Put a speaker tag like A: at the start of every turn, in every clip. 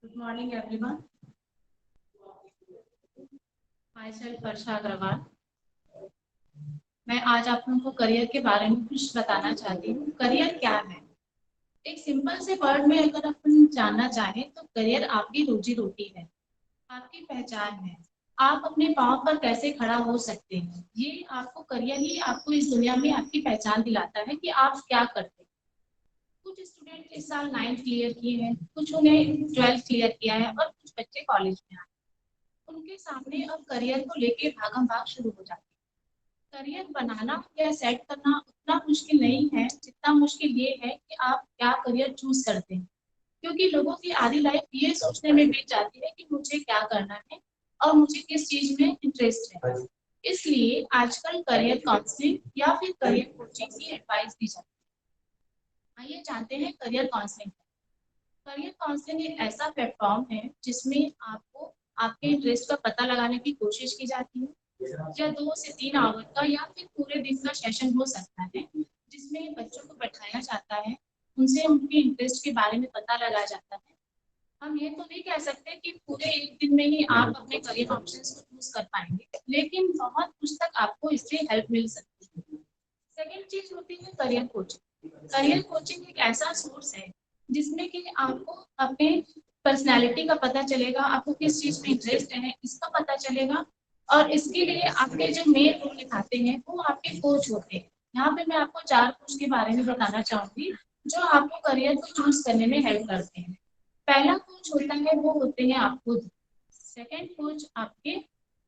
A: Good morning, everyone. Myself वर्षा अग्रवाल. मैं आज आप लोगों को करियर के बारे में कुछ बताना चाहती हूँ. करियर क्या है? एक सिंपल से वर्ड में अगर अपन जानना चाहें तो करियर आपकी रोजी रोटी है, आपकी पहचान है. आप अपने पाँव पर कैसे खड़ा हो सकते हैं, ये आपको करियर ही आपको इस दुनिया में आपकी पहचान दिलाता है कि आप क्या करते हैं. कुछ स्टूडेंट इस साल 9th क्लियर किए हैं, कुछ उन्हें 12th क्लियर किया है और कुछ बच्चे कॉलेज में आए. उनके सामने अब करियर को लेके भागम भाग शुरू हो जाती है. करियर बनाना या सेट करना उतना मुश्किल नहीं है जितना मुश्किल ये है कि आप क्या करियर चूज करते हैं. क्योंकि लोगों की आधी लाइफ ये सोचने में बीत जाती है कि मुझे क्या करना है और मुझे किस चीज में इंटरेस्ट है. इसलिए आजकल करियर काउंसलिंग या फिर करियर कोचिंग की एडवाइस दी जाती है. आइए जानते हैं करियर काउंसलिंग. करियर काउंसलिंग एक ऐसा प्लेटफॉर्म है जिसमें आपको आपके इंटरेस्ट का पता लगाने की कोशिश की जाती है. या 2 से 3 आवर का या फिर पूरे दिन का सेशन हो सकता है जिसमें बच्चों को बैठाया जाता है, उनसे उनके इंटरेस्ट के बारे में पता लगाया जाता है. हम ये तो नहीं कह सकते कि पूरे एक दिन में ही आप अपने करियर ऑप्शंस को चूज कर पाएंगे, लेकिन बहुत कुछ तक आपको इससे हेल्प मिल सकती है. सेकेंड चीज होती है करियर कोचिंग. करियर कोचिंग एक ऐसा सोर्स है जिसमें कि आपको अपने पर्सनैलिटी का पता चलेगा, आपको किस चीज में इंटरेस्ट है इसका पता चलेगा. और इसके लिए आपके जो मेन रोल निभाते हैं वो आपके कोच होते हैं. यहाँ पे मैं आपको 4 कोच के बारे में बताना चाहूंगी जो आपको करियर को चूज करने में हेल्प करते हैं. पहला कोच होता है वो होते हैं आप खुद. सेकेंड कोच आपके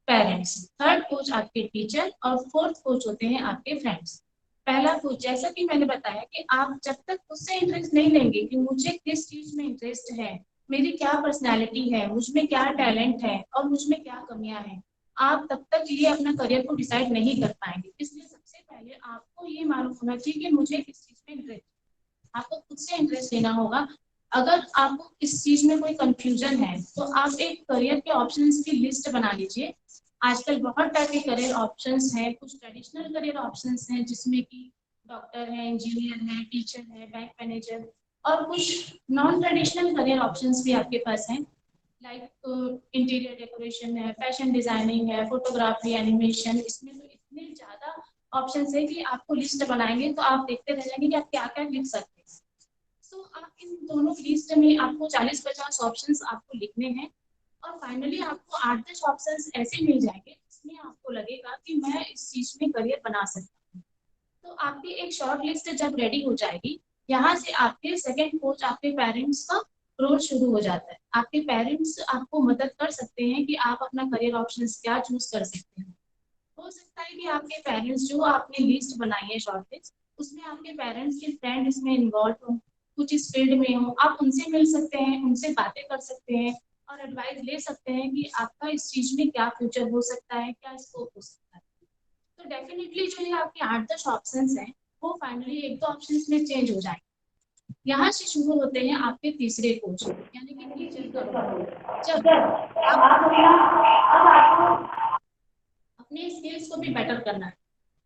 A: पेरेंट्स, थर्ड कोच आपके टीचर और फोर्थ कोच होते हैं आपके फ्रेंड्स. पहला कोच, जैसा कि मैंने बताया कि आप जब तक उससे इंटरेस्ट नहीं लेंगे कि मुझे किस चीज में इंटरेस्ट है, मेरी क्या पर्सनैलिटी है, मुझमें क्या टैलेंट है और मुझमें क्या कमियां हैं, आप तब तक ये अपना करियर को डिसाइड नहीं कर पाएंगे. इसलिए सबसे पहले आपको ये मालूम होना चाहिए कि मुझे किस चीज में इंटरेस्ट. आपको खुद से इंटरेस्ट लेना होगा. अगर आपको इस चीज में कोई कंफ्यूजन है तो आप एक करियर के ऑप्शंस की लिस्ट बना लीजिए. आजकल बहुत टाइप के करियर ऑप्शंस हैं. कुछ ट्रेडिशनल करियर ऑप्शंस हैं जिसमें कि डॉक्टर है, इंजीनियर है, टीचर है, बैंक मैनेजर. और कुछ नॉन ट्रेडिशनल करियर ऑप्शंस भी आपके पास हैं, लाइक इंटीरियर डेकोरेशन है, फैशन डिजाइनिंग है, फोटोग्राफी, एनिमेशन. इसमें तो इतने ज्यादा ऑप्शंस है कि आपको लिस्ट बनाएंगे तो आप देखते रह जाएंगे कि आप क्या क्या लिख सकते हैं. तो आप इन दोनों लिस्ट में आपको 40-50 ऑप्शंस आपको लिखने हैं. और फाइनली आपको 8-10 ऑप्शंस ऐसे मिल जाएंगे जिसमें आपको लगेगा कि मैं इस चीज में करियर बना सकता हूँ. तो आपकी एक शॉर्ट लिस्ट जब रेडी हो जाएगी, यहाँ से आपके सेकंड कोच आपके पेरेंट्स का रोल शुरू हो जाता है. आपके पेरेंट्स आपको मदद कर सकते हैं कि आप अपना करियर ऑप्शंस क्या चूज कर सकते हैं. हो सकता है कि आपके पेरेंट्स जो आपने लिस्ट बनाई है शॉर्ट लिस्ट, उसमें आपके पेरेंट्स के फ्रेंड इसमें इन्वॉल्व हो, कुछ इस फील्ड में हो. आप उनसे मिल सकते हैं, उनसे बातें कर सकते हैं और एडवाइस ले सकते हैं कि आपका इस चीज में क्या फ्यूचर हो सकता है, क्या स्कोप हो सकता है. तो डेफिनेटली जो ये आपके 8-10 ऑप्शंस हैं वो फाइनली 1-2 ऑप्शंस में चेंज हो जाएंगे. यहाँ से शुरू होते हैं आपके तीसरे कोच यानी कि टीचर का रोल. जब अपने स्किल्स को भी बेटर करना है,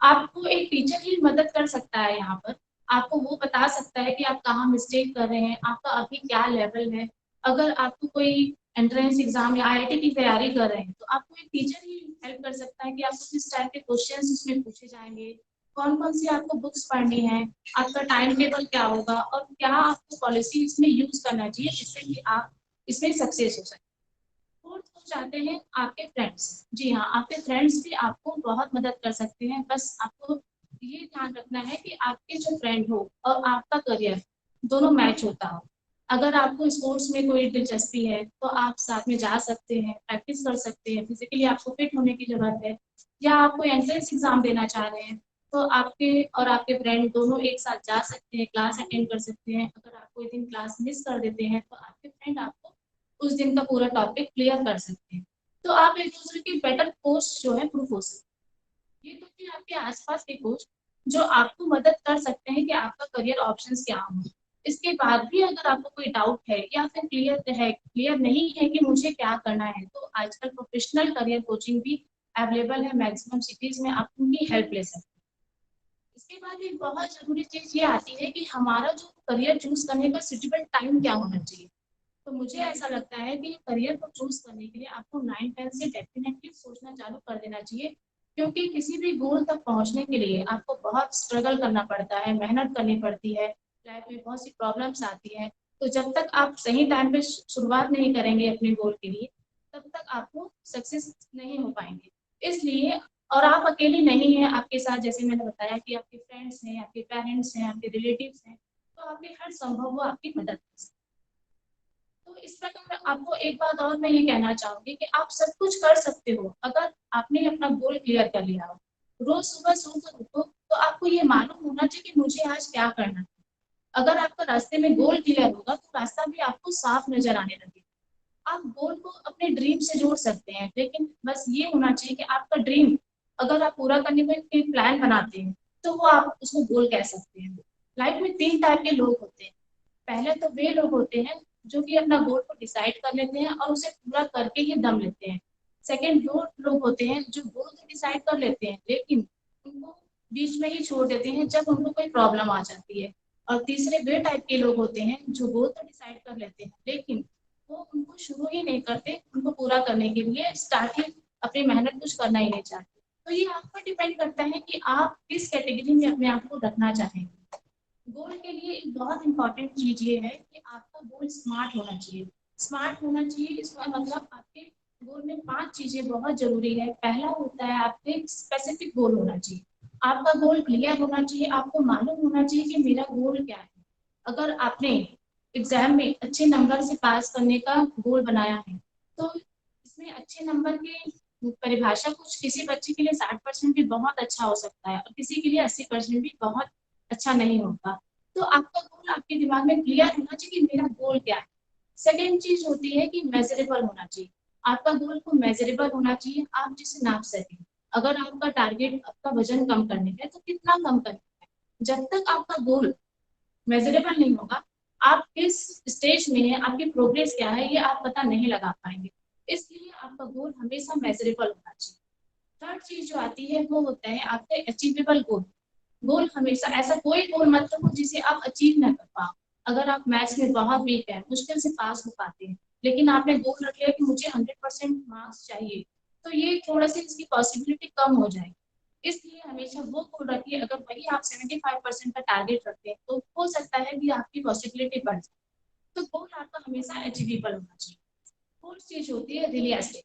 A: आपको एक टीचर ही मदद कर सकता है. यहाँ पर आपको वो बता सकता है कि आप कहाँ मिस्टेक कर रहे हैं, आपका अभी क्या लेवल है. अगर आपको कोई एंट्रेंस एग्जाम या आईआईटी की तैयारी कर रहे हैं तो आपको एक टीचर ही हेल्प कर सकता है कि आपको किस टाइप के क्वेश्चंस उसमें पूछे जाएंगे, कौन कौन सी आपको बुक्स पढ़नी है, आपका टाइम टेबल क्या होगा और क्या आपको पॉलिसी इसमें यूज करना चाहिए जिससे कि आप इसमें सक्सेस हो सके. फोर्थ हो जाते हैं आपके फ्रेंड्स. जी हाँ, आपके फ्रेंड्स भी आपको बहुत मदद कर सकते हैं. बस आपको ये ध्यान रखना है कि आपके जो फ्रेंड हो और आपका करियर दोनों मैच होता हो. अगर आपको स्पोर्ट्स में कोई दिलचस्पी है तो आप साथ में जा सकते हैं, प्रैक्टिस कर सकते हैं. फिजिकली आपको फिट होने की जरूरत है. या आप कोई एंट्रेंस एग्जाम देना चाह रहे हैं तो आपके और आपके फ्रेंड दोनों एक साथ जा सकते हैं, क्लास अटेंड कर सकते हैं. अगर आप कोई दिन क्लास मिस कर देते हैं तो आपके फ्रेंड आपको उस दिन का पूरा टॉपिक क्लियर कर सकते हैं. तो आप एक दूसरे की बेटर कोच जो है प्रूफ हो सकते हैं. ये तो थे आपके आसपास के कोच जो आपको मदद कर सकते हैं कि आपका करियर ऑप्शंस क्या हों. इसके बाद भी अगर आपको कोई डाउट है या फिर क्लियर नहीं है कि मुझे क्या करना है, तो आजकल प्रोफेशनल करियर कोचिंग भी अवेलेबल है मैक्सिमम सिटीज में. आप उनकी हेल्प ले सकते हैं. इसके बाद एक बहुत जरूरी चीज ये आती है कि हमारा जो करियर चूज करने का सुटेबल टाइम क्या होना चाहिए. तो मुझे ऐसा लगता है कि करियर को चूज करने के लिए आपको 9-10 से डेफिनेटली सोचना चालू कर देना चाहिए, क्योंकि किसी भी गोल तक पहुंचने के लिए आपको बहुत स्ट्रगल करना पड़ता है, मेहनत करनी पड़ती है, लाइफ में बहुत सी प्रॉब्लम्स आती है। तो जब तक आप सही टाइम पे शुरुआत नहीं करेंगे अपने गोल के लिए, तब तक आपको सक्सेस नहीं हो पाएंगे। इसलिए, और आप अकेले नहीं हैं, आपके साथ जैसे मैंने बताया कि आपके फ्रेंड्स हैं, आपके पेरेंट्स हैं, आपके रिलेटिव्स हैं, तो आपके हर संभव वो आपकी मदद कर सकते हैं। तो इस प्रकार आपको एक बात और मैं ये कहना चाहूंगी कि आप सब कुछ कर सकते हो अगर आपने अपना गोल क्लियर कर लिया हो। रोज सुबह सोकर उठो तो आपको ये मालूम होना चाहिए कि मुझे आज क्या करना है। अगर आपका रास्ते में गोल क्लियर होगा तो रास्ता भी आपको साफ नजर आने लगेगा। आप गोल को अपने ड्रीम से जोड़ सकते हैं, लेकिन बस ये होना चाहिए कि आपका ड्रीम अगर आप पूरा करने में एक प्लान बनाते हैं तो वो आप उसको गोल कह सकते हैं। लाइफ में 3 टाइप के लोग होते हैं। पहले तो वे लोग होते हैं जो कि अपना गोल को डिसाइड कर लेते हैं और उसे पूरा करके ही दम लेते हैं। सेकंड, वो लोग होते हैं जो गोल तो डिसाइड कर लेते हैं लेकिन उनको बीच में ही छोड़ देते हैं जब उनको कोई प्रॉब्लम आ जाती है। और तीसरे वे टाइप के लोग होते हैं जो गोल तो डिसाइड कर लेते हैं लेकिन वो उनको शुरू ही नहीं करते, उनको पूरा करने के लिए स्टार्टिंग अपनी मेहनत कुछ करना ही नहीं चाहते। तो ये आप पर डिपेंड करता है कि आप किस कैटेगरी में अपने आप को रखना चाहेंगे। गोल के लिए एक बहुत इंपॉर्टेंट चीज ये है कि आपका गोल स्मार्ट होना चाहिए। स्मार्ट होना चाहिए इसका मतलब आपके गोल में 5 चीजें बहुत जरूरी है। पहला होता है आपके स्पेसिफिक गोल होना चाहिए। आपका गोल क्लियर होना चाहिए, आपको मालूम होना चाहिए कि मेरा गोल क्या है। अगर आपने एग्जाम में अच्छे नंबर से पास करने का गोल बनाया है तो इसमें अच्छे नंबर की परिभाषा कुछ किसी बच्चे के लिए 60% भी बहुत अच्छा हो सकता है और किसी के लिए 80% भी बहुत अच्छा नहीं होगा। तो आपका गोल आपके दिमाग में क्लियर होना चाहिए कि मेरा गोल क्या है। सेकेंड चीज होती है कि मेजरेबल होना चाहिए। आपका गोल को मेजरेबल होना चाहिए, आप जिसे नाप सकें। अगर आपका टारगेट आपका वजन कम करने का है तो कितना कम करना है। जब तक आपका गोल मेजरेबल नहीं होगा, आप किस स्टेज में है, आपकी प्रोग्रेस क्या है, ये आप पता नहीं लगा पाएंगे। इसलिए आपका गोल हमेशा मेजरेबल होना चाहिए। थर्ड चीज जो आती है वो होता है आपके अचीवेबल गोल। गोल हमेशा ऐसा कोई गोल मत रखो जिसे आप अचीव ना कर पाओ। अगर आप मैथ्स में बहुत वीक है, मुश्किल से पास हो पाते हैं, लेकिन आपने गोल रख लिया कि मुझे 100% मार्क्स चाहिए, तो ये थोड़ा सी इसकी पॉसिबिलिटी कम हो जाएगी। इसलिए हमेशा वो गोल रखिए। अगर वही आप 75% का टारगेट रखते हैं तो हो सकता है कि आपकी पॉसिबिलिटी बढ़ जाए। तो गोल आपका हमेशा अचीवेबल होना चाहिए। फोर्थ चीज होती है रियलिस्टिक।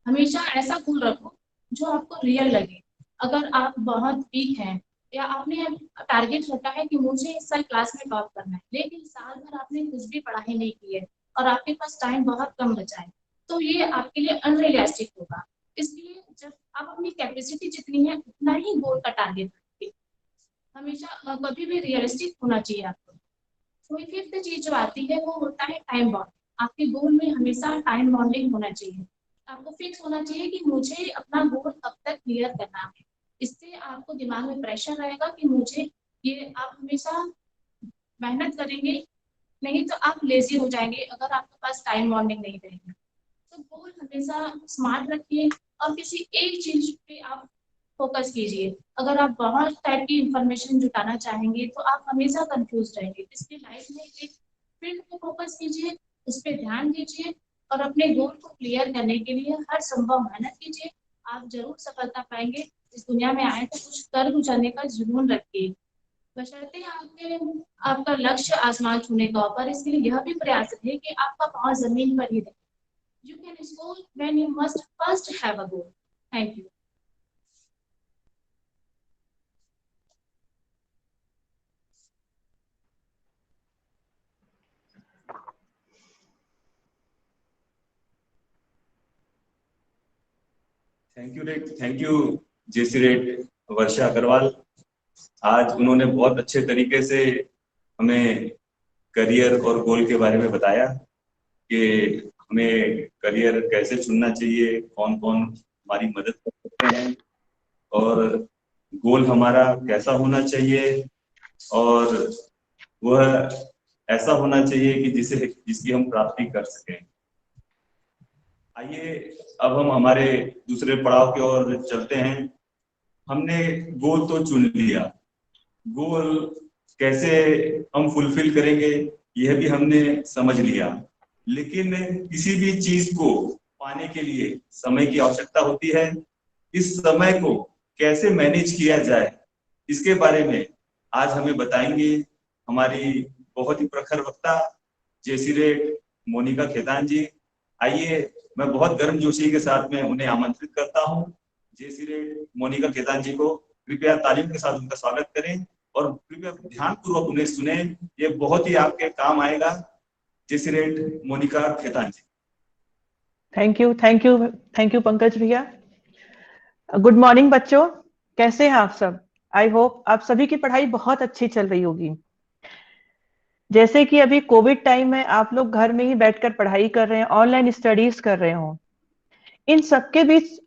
A: हमेशा ऐसा गोल रखो जो आपको रियल लगे। अगर आप बहुत वीक हैं या आपने टारगेट रखा है कि मुझे इस साल क्लास में टॉप करना है लेकिन साल भर आपने कुछ भी पढ़ाई नहीं की है और आपके पास टाइम बहुत कम बचा है, तो ये आपके लिए अनरियलिस्टिक होगा। इसलिए जब आप अपनी कैपेसिटी जितनी है उतना ही गोल का टारगेट रखिए। हमेशा कभी भी रियलिस्टिक होना चाहिए आपको। कोई फिफ्थ चीज जो आती है वो होता है टाइम बाउंड। आपके गोल में हमेशा टाइम बाउंडिंग होना चाहिए। आपको फिक्स होना चाहिए कि मुझे अपना गोल कब तक क्लियर करना है। इससे आपको दिमाग में प्रेशर रहेगा कि मुझे ये, आप हमेशा मेहनत करेंगे, नहीं तो आप लेजी हो जाएंगे अगर आपके पास टाइम बाउंडिंग नहीं रहेगी। तो गोल हमेशा स्मार्ट रखिए और किसी एक चीज पे आप फोकस कीजिए। अगर आप बहुत टाइप की इंफॉर्मेशन जुटाना चाहेंगे तो आप हमेशा कंफ्यूज रहेंगे। इसलिए लाइफ में एक फील्ड पे फोकस कीजिए, उस पर ध्यान दीजिए और अपने गोल को क्लियर करने के लिए हर संभव मेहनत कीजिए। आप जरूर सफलता पाएंगे। इस दुनिया में आए तो कुछ कर गुजरने का जुनून रखिए, बशर्ते आपके आपका लक्ष्य आसमान छूने का हो, पर इसके लिए यह भी प्रयास रहे कि आपका पाँव जमीन पर ही रहे। You can score when you must first have a goal. Thank you.
B: Thank you Jaycerette Varsha Agarwal. आज उन्होंने बहुत अच्छे तरीके से हमें करियर और गोल के बारे में बताया कि हमें करियर कैसे चुनना चाहिए, कौन कौन हमारी मदद कर सकते हैं और गोल हमारा कैसा होना चाहिए और वह ऐसा होना चाहिए कि जिसकी हम प्राप्ति कर सकें। आइए अब हम हमारे दूसरे पड़ाव की ओर चलते हैं। हमने गोल तो चुन लिया, गोल कैसे हम फुलफिल करेंगे यह भी हमने समझ लिया। लेकिन किसी भी चीज को पाने के लिए समय की आवश्यकता होती है। इस समय को कैसे मैनेज किया जाए, इसके बारे में आज हमें बताएंगे हमारी बहुत ही प्रखर वक्ता जेसीरेट मोनिका खेतान जी। आइए, मैं बहुत गर्मजोशी के साथ में उन्हें आमंत्रित करता हूं। जेसीरेट मोनिका खेतान जी को कृपया तालीम के साथ उनका स्वागत करें और कृपया ध्यानपूर्वक उन्हें सुने, ये बहुत ही आपके काम आएगा। Jaycerette Monika Khaitan ji.
C: Thank you, thank you, thank you Pankaj भैया। गुड मॉर्निंग बच्चों, कैसे हैं आप सब? आई होप आप सभी की पढ़ाई बहुत अच्छी चल रही होगी। जैसे कि अभी कोविड टाइम है, आप लोग घर में ही बैठकर पढ़ाई कर रहे हैं, ऑनलाइन स्टडीज कर रहे हो। इन सबके बीच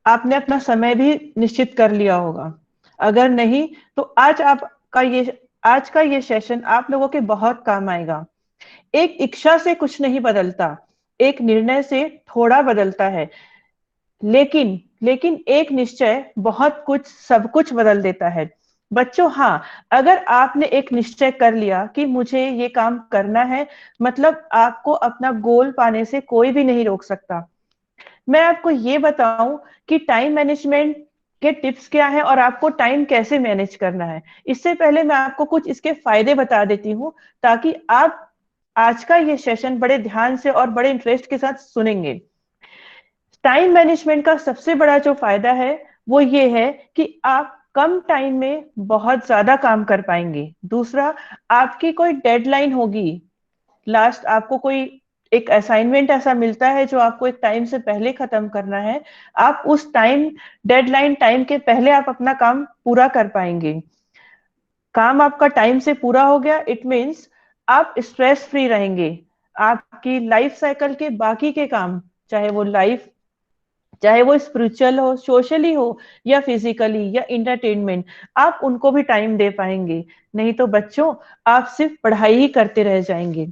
C: आपने अपना समय भी निश्चित कर लिया होगा। अगर नहीं तो आज का ये सेशन आप लोगों के बहुत काम आएगा। एक इच्छा से कुछ नहीं बदलता, एक निर्णय से थोड़ा बदलता है, लेकिन एक निश्चय बहुत कुछ, सब कुछ बदल देता है। बच्चों, हाँ, अगर आपने एक निश्चय कर लिया कि मुझे ये काम करना है, मतलब आपको अपना गोल पाने से कोई भी नहीं रोक सकता। मैं आपको ये बताऊं कि टाइम मैनेजमेंट के टिप्स क्या है और आपको टाइम कैसे मैनेज करना है। इससे पहले मैं आपको कुछ इसके फायदे बता देती हूँ, ताकि आप आज का ये सेशन बड़े ध्यान से और बड़े इंटरेस्ट के साथ सुनेंगे। टाइम मैनेजमेंट का सबसे बड़ा जो फायदा है वो ये है कि आप कम टाइम में बहुत ज्यादा काम कर पाएंगे। दूसरा, आपकी कोई डेडलाइन होगी, लास्ट आपको कोई एक असाइनमेंट ऐसा मिलता है जो आपको एक टाइम से पहले खत्म करना है, आप उस डेडलाइन टाइम के पहले आप अपना काम पूरा कर पाएंगे। काम आपका टाइम से पूरा हो गया, इट मीन्स आप स्ट्रेस फ्री रहेंगे। आपकी लाइफ साइकिल के बाकी के काम, चाहे वो स्पिरिचुअल हो, सोशली हो, या फिजिकली या इंटरटेनमेंट, आप उनको भी टाइम दे पाएंगे। नहीं तो बच्चों, आप सिर्फ पढ़ाई ही करते रह जाएंगे।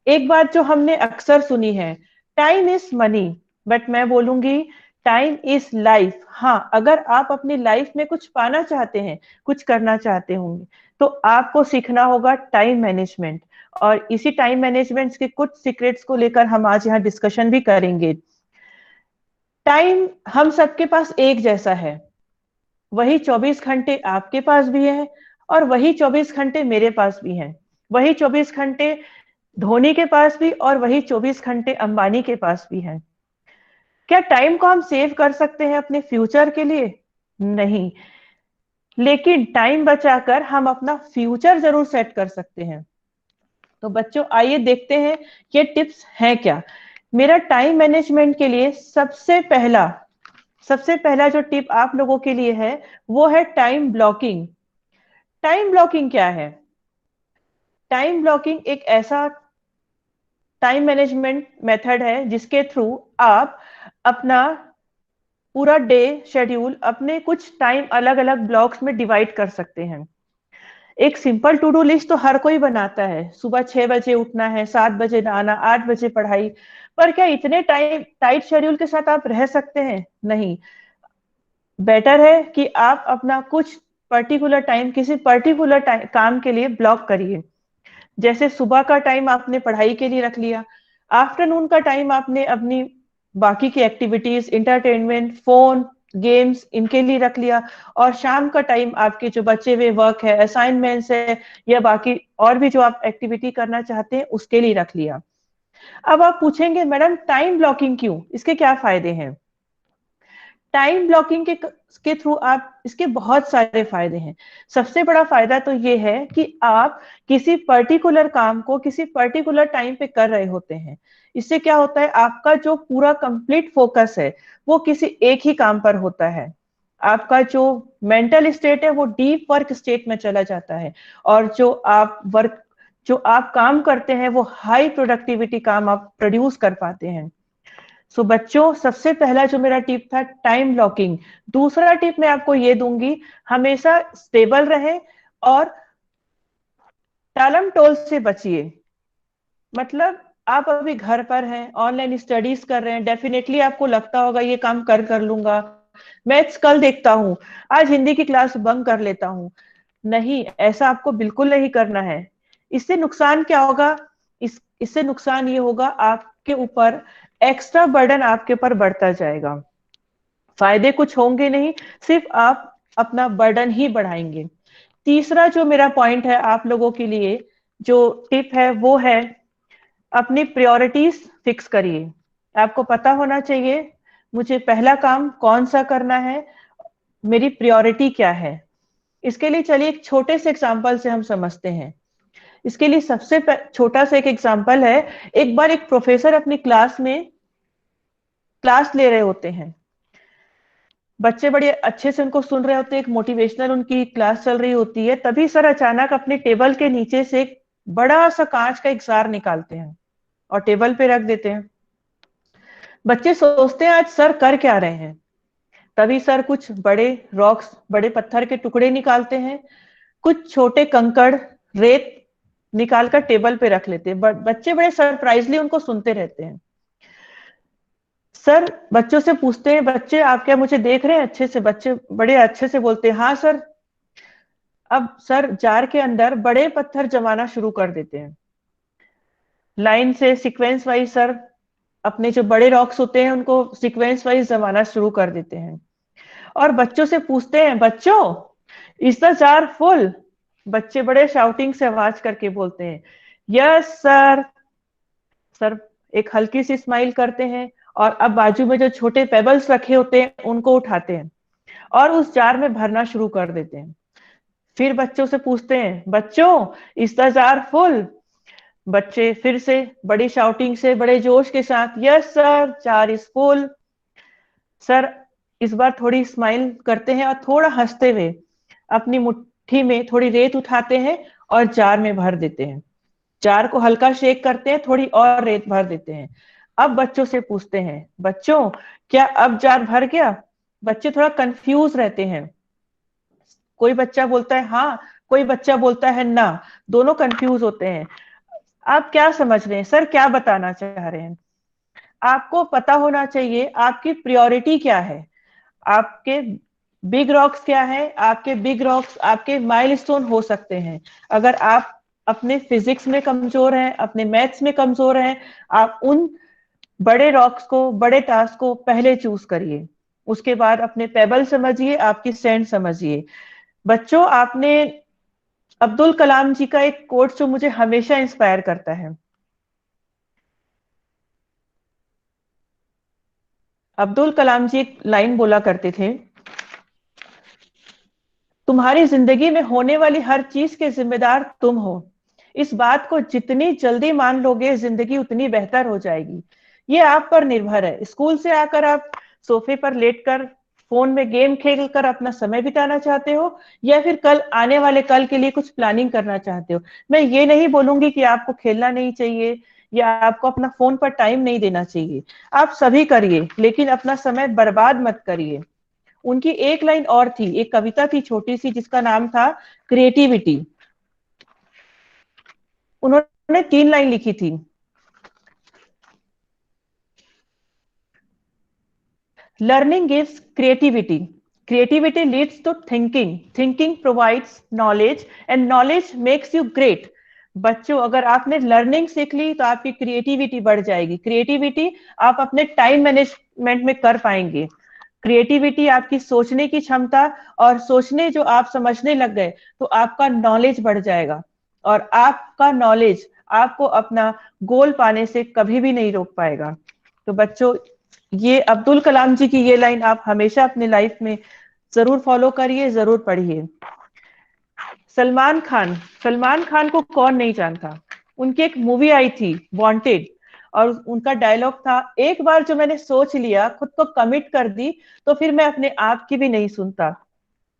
C: एक बात जो हमने अक्सर सुनी है, टाइम इज मनी, बट मैं बोलूंगी टाइम इज लाइफ। हाँ, अगर आप अपनी लाइफ में कुछ पाना चाहते हैं, कुछ करना चाहते होंगे, तो आपको सीखना होगा टाइम मैनेजमेंट। और इसी टाइम मैनेजमेंट के कुछ सीक्रेट्स को लेकर हम आज यहाँ डिस्कशन भी करेंगे। टाइम हम सबके पास एक जैसा है, वही 24 घंटे आपके पास भी है और वही 24 घंटे मेरे पास भी है, वही 24 घंटे धोनी के पास भी और वही 24 घंटे अंबानी के पास भी है। क्या टाइम को हम सेव कर सकते हैं अपने फ्यूचर के लिए? नहीं, लेकिन टाइम बचाकर हम अपना फ्यूचर जरूर सेट कर सकते हैं। तो बच्चों, आइए देखते हैं ये टिप्स हैं क्या। मेरा टाइम मैनेजमेंट के लिए सबसे पहला जो टिप आप लोगों के लिए है वो है टाइम ब्लॉकिंग। टाइम ब्लॉकिंग क्या है? टाइम ब्लॉकिंग एक ऐसा टाइम मैनेजमेंट मेथड है जिसके थ्रू आप अपना पूरा डे शेड्यूल अपने कुछ टाइम अलग अलग ब्लॉक्स में डिवाइड कर सकते हैं। एक सिंपल टू डू लिस्ट तो हर कोई बनाता है, सुबह 6 बजे उठना है, 7 बजे नहाना, 8 बजे पढ़ाई। पर क्या इतने टाइट शेड्यूल के साथ आप रह सकते हैं? नहीं। बेटर है कि आप अपना कुछ पर्टिकुलर टाइम किसी पर्टिकुलर काम के लिए ब्लॉक करिए। जैसे सुबह का टाइम आपने पढ़ाई के लिए रख लिया, आफ्टरनून का टाइम आपने अपनी बाकी की एक्टिविटीज, इंटरटेनमेंट, फोन, गेम्स, इनके लिए रख लिया, और शाम का टाइम आपके जो बचे हुए वर्क है, असाइनमेंट्स है, या बाकी और भी जो आप एक्टिविटी करना चाहते हैं उसके लिए रख लिया। अब आप पूछेंगे मैडम टाइम ब्लॉकिंग क्यों, इसके क्या फायदे हैं? टाइम ब्लॉकिंग के थ्रू आप, इसके बहुत सारे फायदे हैं। सबसे बड़ा फायदा तो ये है कि आप किसी पर्टिकुलर काम को किसी पर्टिकुलर टाइम पे कर रहे होते हैं। इससे क्या होता है, आपका जो पूरा कंप्लीट फोकस है वो किसी एक ही काम पर होता है। आपका जो मेंटल स्टेट है वो डीप वर्क स्टेट में चला जाता है, और जो आप काम करते हैं वो हाई प्रोडक्टिविटी काम आप प्रोड्यूस कर पाते हैं। सो बच्चों, सबसे पहला जो मेरा टिप था टाइम ब्लॉकिंग। दूसरा टिप मैं आपको ये दूंगी, हमेशा स्टेबल रहे और टालम टोल से बचिए। मतलब आप अभी घर पर हैं, ऑनलाइन स्टडीज कर रहे हैं, डेफिनेटली आपको लगता होगा ये काम कर लूंगा, मैथ्स कल देखता हूँ, आज हिंदी की क्लास बंक कर लेता हूँ। नहीं, ऐसा आपको बिल्कुल नहीं करना है। इससे नुकसान क्या होगा? इससे नुकसान ये होगा आपके ऊपर एक्स्ट्रा बर्डन आपके ऊपर बढ़ता जाएगा, फायदे कुछ होंगे नहीं, सिर्फ आप अपना बर्डन ही बढ़ाएंगे। तीसरा जो मेरा पॉइंट है आप लोगों के लिए, जो टिप है वो है अपनी प्रायोरिटीज फिक्स करिए। आपको पता होना चाहिए मुझे पहला काम कौन सा करना है, मेरी प्रायोरिटी क्या है। इसके लिए चलिए एक छोटे से एग्जांपल से हम समझते हैं। इसके लिए सबसे छोटा सा एक एग्जांपल है, एक बार एक प्रोफेसर अपनी क्लास में क्लास ले रहे होते हैं, बच्चे बड़े अच्छे से उनको सुन रहे होते हैं, एक मोटिवेशनल उनकी क्लास चल रही होती है, तभी सर अचानक अपने टेबल के नीचे से एक बड़ा सा कांच का एक जार निकालते हैं और टेबल पे रख देते हैं। बच्चे सोचते हैं आज सर कर क्या रहे हैं, तभी सर कुछ बड़े रॉक्स, बड़े पत्थर के टुकड़े निकालते हैं, कुछ छोटे कंकड़, रेत निकालकर टेबल पे रख लेते हैं। बच्चे बड़े सरप्राइजली उनको सुनते रहते हैं। सर बच्चों से पूछते हैं, बच्चे आप क्या मुझे देख रहे हैं अच्छे से? बच्चे बड़े अच्छे से बोलते हैं हाँ सर। अब सर जार के अंदर बड़े पत्थर जमाना शुरू कर देते हैं, लाइन से सीक्वेंस वाइज सर अपने जो बड़े रॉक्स होते हैं उनको सीक्वेंस वाइज जमाना शुरू कर देते हैं। और बच्चों से पूछते हैं, बच्चों इज द जार फुल? बच्चे बड़े शाउटिंग से आवाज करके बोलते हैं यस सर। सर एक हल्की सी स्माइल करते हैं और अब बाजू में जो छोटे पेबल्स रखे होते हैं उनको उठाते हैं और उस जार में भरना शुरू कर देते हैं। फिर बच्चों से पूछते हैं, बच्चों इज द जार फुल? बच्चे फिर से बड़ी शाउटिंग से, बड़े जोश के साथ yes sir, jar is full. Sir इस बार थोड़ी स्माइल करते हैं और थोड़ा हंसते हुए अपनी मुट्ठी में थोड़ी रेत उठाते हैं और जार में भर देते हैं। जार को हल्का शेक करते हैं, थोड़ी और रेत भर देते हैं। अब बच्चों से पूछते हैं, बच्चों क्या अब जार भर गया? बच्चे थोड़ा कंफ्यूज रहते हैं, कोई बच्चा बोलता है हाँ, कोई बच्चा बोलता है ना, दोनों कंफ्यूज होते हैं। आप क्या समझ रहे हैं सर, क्या बताना चाह रहे हैं? आपको पता होना चाहिए आपकी प्रायोरिटी क्या है, आपके बिग रॉक्स क्या है। आपके बिग रॉक्स आपके माइलस्टोन हो सकते हैं। अगर आप अपने फिजिक्स में कमजोर हैं, अपने मैथ्स में कमजोर हैं, आप उन बड़े रॉक्स को, बड़े टास्क को पहले चूज करिए, उसके बाद अपने पेबल समझिए, आपकी सैंड समझिए। बच्चों आपने अब्दुल कलाम जी का एक कोट जो मुझे हमेशा इंस्पायर करता है, अब्दुल कलाम जी एक लाइन बोला करते थे, तुम्हारी जिंदगी में होने वाली हर चीज के जिम्मेदार तुम हो। इस बात को जितनी जल्दी मान लोगे जिंदगी उतनी बेहतर हो जाएगी। ये आप पर निर्भर है। स्कूल से आकर आप सोफे पर लेटकर फोन में गेम खेलकर अपना समय बिताना चाहते हो या फिर कल आने वाले कल के लिए कुछ प्लानिंग करना चाहते हो। मैं ये नहीं बोलूंगी कि आपको खेलना नहीं चाहिए या आपको अपना फोन पर टाइम नहीं देना चाहिए, आप सभी करिए, लेकिन अपना समय बर्बाद मत करिए। उनकी एक लाइन और थी, एक कविता थी छोटी सी जिसका नाम था क्रिएटिविटी। उन्होंने 3 लाइन लिखी थी, learning gives creativity, creativity leads to thinking, thinking provides knowledge and knowledge makes you great. बच्चों अगर आपने लर्निंग सीख ली तो आपकी क्रिएटिविटी बढ़ जाएगी, क्रिएटिविटी आप अपने टाइम मैनेजमेंट में कर पाएंगे, क्रिएटिविटी आपकी सोचने की क्षमता, और सोचने जो आप समझने लग गए तो आपका नॉलेज बढ़ जाएगा और आपका नॉलेज आपको अपना गोल पाने से कभी भी नहीं रोक पाएगा। तो बच्चों ये अब्दुल कलाम जी की ये लाइन आप हमेशा अपने लाइफ में जरूर फॉलो करिए, जरूर पढ़िए। सलमान खान, सलमान खान को कौन नहीं जानता, उनकी एक मूवी आई थी वांटेड और उनका डायलॉग था, एक बार जो मैंने सोच लिया, खुद को कमिट कर दी, तो फिर मैं अपने आप की भी नहीं सुनता।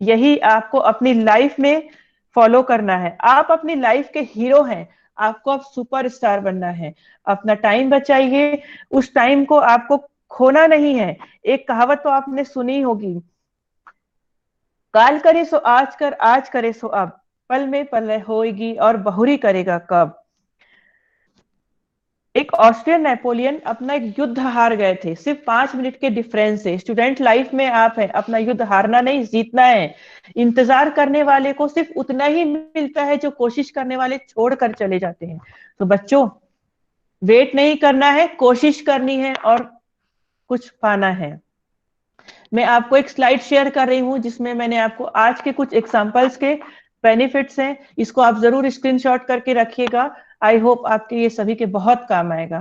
C: यही आपको अपनी लाइफ में फॉलो करना है। आप अपनी लाइफ के हीरो हैं, आपको अब सुपरस्टार बनना है। अपना टाइम बचाइए, उस टाइम को आपको खोना नहीं है। एक कहावत तो आपने सुनी होगी, काल करे सो आज कर, आज करे सो अब, पल में पल होएगी और बहुरी करेगा कब। एक ऑस्ट्रियन नेपोलियन अपना एक युद्ध हार गए थे सिर्फ 5 मिनट के डिफरेंस से। स्टूडेंट लाइफ में आप है, अपना युद्ध हारना नहीं जीतना है। इंतजार करने वाले को सिर्फ उतना ही मिलता है जो कोशिश करने वाले छोड़ कर चले जाते हैं। तो बच्चों वेट नहीं करना है, कोशिश करनी है और कुछ पाना है। मैं आपको एक स्लाइड शेयर कर रही हूं जिसमें मैंने आपको आज के कुछ एग्जांपल्स के बेनिफिट्स हैं, इसको आप जरूर स्क्रीनशॉट करके रखिएगा। आई होप आपके ये सभी के बहुत काम आएगा।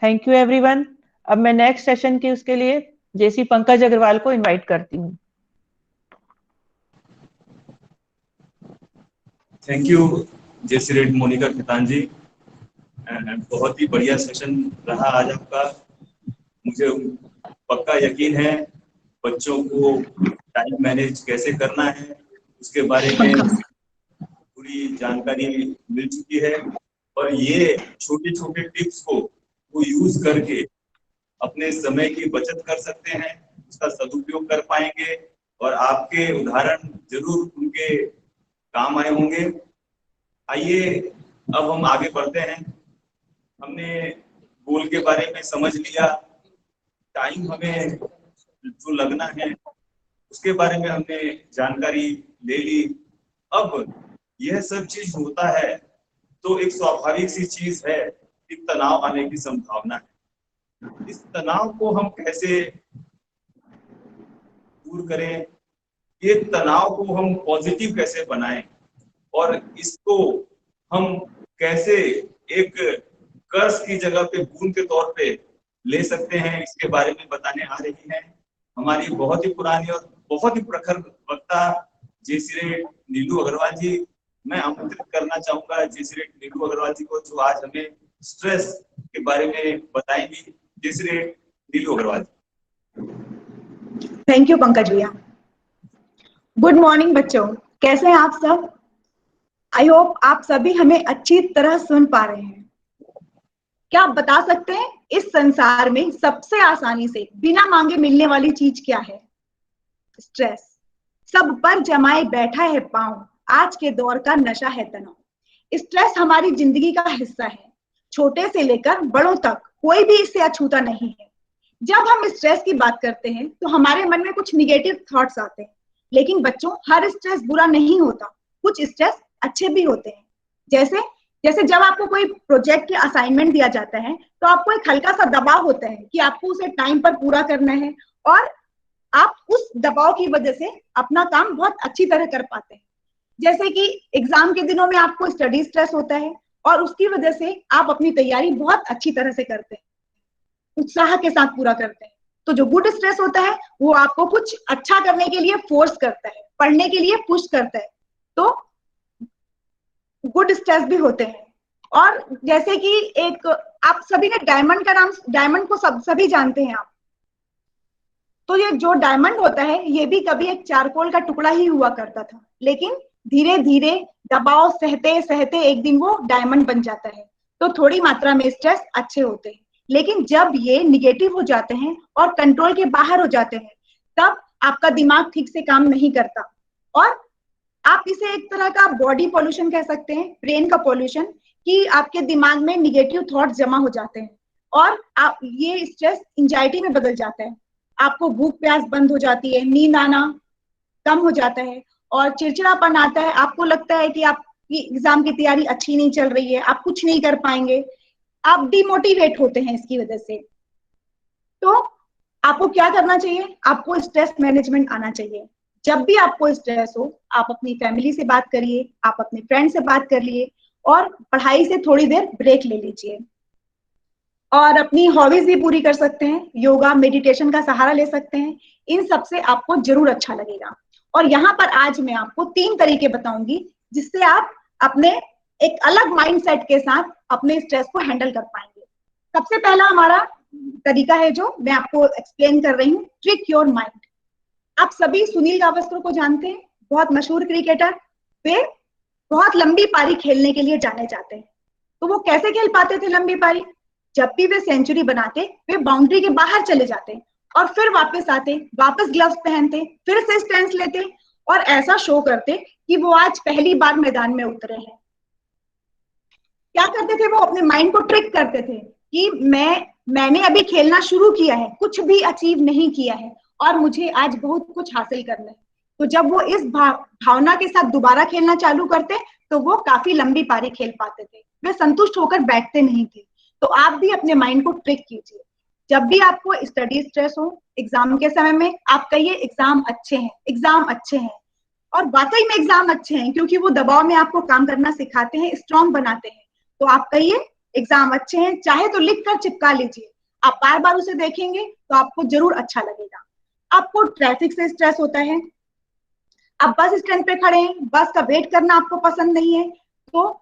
C: Thank you everyone. अब मैं नेक्स्ट सेशन के उसके लिए जेसी पंकज अग्रवाल को इनवाइट करती हूँ।
B: थैंक यू जेसीरेट मोनिका खेतान जी। बहुत ही बढ़िया सेशन रहा आज आपका। मुझे पक्का यकीन है बच्चों को टाइम मैनेज कैसे करना है उसके बारे में पूरी जानकारी मिल चुकी है, और ये छोटे छोटे टिप्स को वो यूज करके अपने समय की बचत कर सकते हैं, उसका सदुपयोग कर पाएंगे और आपके उदाहरण जरूर उनके काम आए होंगे। आइए अब हम आगे बढ़ते हैं। हमने गोल के बारे में समझ लिया, टाइम हमें जो लगना है उसके बारे में हमने जानकारी ले ली। अब यह सब चीज होता है तो एक स्वाभाविक सी चीज है कि तनाव आने की संभावना है। इस तनाव को हम कैसे दूर करें, ये तनाव को हम पॉजिटिव कैसे बनाएं और इसको हम कैसे एक कर्ज की जगह पे बूंद के तौर पे ले सकते हैं, इसके बारे में बताने आ रही है हमारी बहुत ही पुरानी और बहुत ही प्रखर वक्ता जेसीरेट नीलू अग्रवाल जी। मैं आमंत्रित करना चाहूंगा जेसीरेट नीलू अग्रवाल जी को, जो आज हमें स्ट्रेस के बारे में बताएंगी। जेसीरेट नीलू अग्रवाल जी।
D: थैंक यू पंकज भैया। गुड मॉर्निंग बच्चों, कैसे हैं आप सब? आई होप आप सभी हमें अच्छी तरह सुन पा रहे हैं। क्या आप बता सकते हैं इस संसार में सबसे आसानी से बिना मांगे मिलने वाली चीज क्या है? स्ट्रेस। सब पर जमाए बैठा है पांव, आज के दौर का नशा है तनाव। स्ट्रेस हमारी जिंदगी का हिस्सा है, छोटे से लेकर बड़ों तक कोई भी इससे अछूता नहीं है। जब हम स्ट्रेस की बात करते हैं तो हमारे मन में कुछ निगेटिव थॉट्स आते हैं, लेकिन बच्चों हर स्ट्रेस बुरा नहीं होता, कुछ स्ट्रेस अच्छे भी होते हैं। जैसे जब आपको कोई प्रोजेक्ट या असाइनमेंट दिया जाता है तो आपको एक हल्का सा दबाव होता है कि आपको उसे टाइम पर पूरा करना है, और आप उस दबाव की वजह से अपना काम बहुत अच्छी तरह कर पाते हैं। जैसे कि एग्जाम के दिनों में आपको स्टडी स्ट्रेस होता है और उसकी वजह से आप अपनी तैयारी बहुत अच्छी तरह से करते हैं, उत्साह के साथ पूरा करते हैं। तो जो गुड स्ट्रेस होता है वो आपको कुछ अच्छा करने के लिए फोर्स करता है, पढ़ने के लिए पुश करता है। तो गुड स्ट्रेस भी होते हैं। और जैसे कि एक आप सभी ने डायमंड का नाम, डायमंड को सभी जानते हैं आप। तो ये जो डायमंड होता है ये भी कभी एक चारकोल का टुकड़ा ही हुआ करता था, लेकिन धीरे धीरे दबाव सहते सहते एक दिन वो डायमंड बन जाता है। तो थोड़ी मात्रा में स्ट्रेस अच्छे होते हैं, लेकिन जब ये निगेटिव हो जाते हैं और कंट्रोल के बाहर हो जाते हैं तब आपका दिमाग ठीक से काम नहीं करता, और आप इसे एक तरह का बॉडी पॉल्यूशन कह सकते हैं, ब्रेन का पॉल्यूशन, कि आपके दिमाग में निगेटिव थॉट्स जमा हो जाते हैं और आप ये स्ट्रेस एंजाइटी में बदल जाता है। आपको भूख प्यास बंद हो जाती है, नींद आना कम हो जाता है और चिड़चिड़ापन आता है। आपको लगता है कि आपकी एग्जाम की तैयारी अच्छी नहीं चल रही है, आप कुछ नहीं कर पाएंगे, आप डिमोटिवेट होते हैं इसकी वजह से। तो आपको क्या करना चाहिए? आपको स्ट्रेस मैनेजमेंट आना चाहिए। जब भी आपको स्ट्रेस हो आप अपनी फैमिली से बात करिए, आप अपने फ्रेंड से बात कर लिए और पढ़ाई से थोड़ी देर ब्रेक ले लीजिए, और अपनी हॉबीज भी पूरी कर सकते हैं, योगा मेडिटेशन का सहारा ले सकते हैं। इन सब से आपको जरूर अच्छा लगेगा। और यहाँ पर आज मैं आपको 3 तरीके बताऊंगी जिससे आप अपने एक अलग माइंडसेट के साथ अपने स्ट्रेस को हैंडल कर पाएंगे। सबसे पहला हमारा तरीका है जो मैं आपको एक्सप्लेन कर रही हूँ, ट्रिक योर माइंड। आप सभी सुनील गावस्कर को जानते हैं, बहुत मशहूर क्रिकेटर। वे बहुत लंबी पारी खेलने के लिए जाने जाते हैं। तो वो कैसे खेल पाते थे लंबी पारी? जब भी वे सेंचुरी बनाते वे बाउंड्री के बाहर चले जाते और फिर वापस आते, वापस ग्लव्स पहनते, फिर से स्टैंड लेते और ऐसा शो करते कि वो आज पहली बार मैदान में उतरे हैं। क्या करते थे? वो अपने माइंड को ट्रिक करते थे कि मैंने अभी खेलना शुरू किया है, कुछ भी अचीव नहीं किया है और मुझे आज बहुत कुछ हासिल करना है। तो जब वो इस भावना के साथ दोबारा खेलना चालू करते तो वो काफी लंबी पारी खेल पाते थे, वे संतुष्ट होकर बैठते नहीं थे। तो आप भी अपने माइंड को ट्रिक कीजिए। जब भी आपको स्टडी स्ट्रेस हो एग्जाम के समय में, आप कहिए एग्जाम अच्छे हैं, एग्जाम अच्छे हैं। और वाकई में एग्जाम अच्छे हैं, क्योंकि वो दबाव में आपको काम करना सिखाते हैं, स्ट्रांग बनाते हैं। तो आप कहिए एग्जाम अच्छे हैं, चाहे तो लिख कर चिपका लीजिए। आप बार बार उसे देखेंगे तो आपको जरूर अच्छा लगेगा। आपको ट्रैफिक से स्ट्रेस होता है, आप बस स्टैंड पे खड़े हैं, बस का वेट करना आपको पसंद नहीं है, तो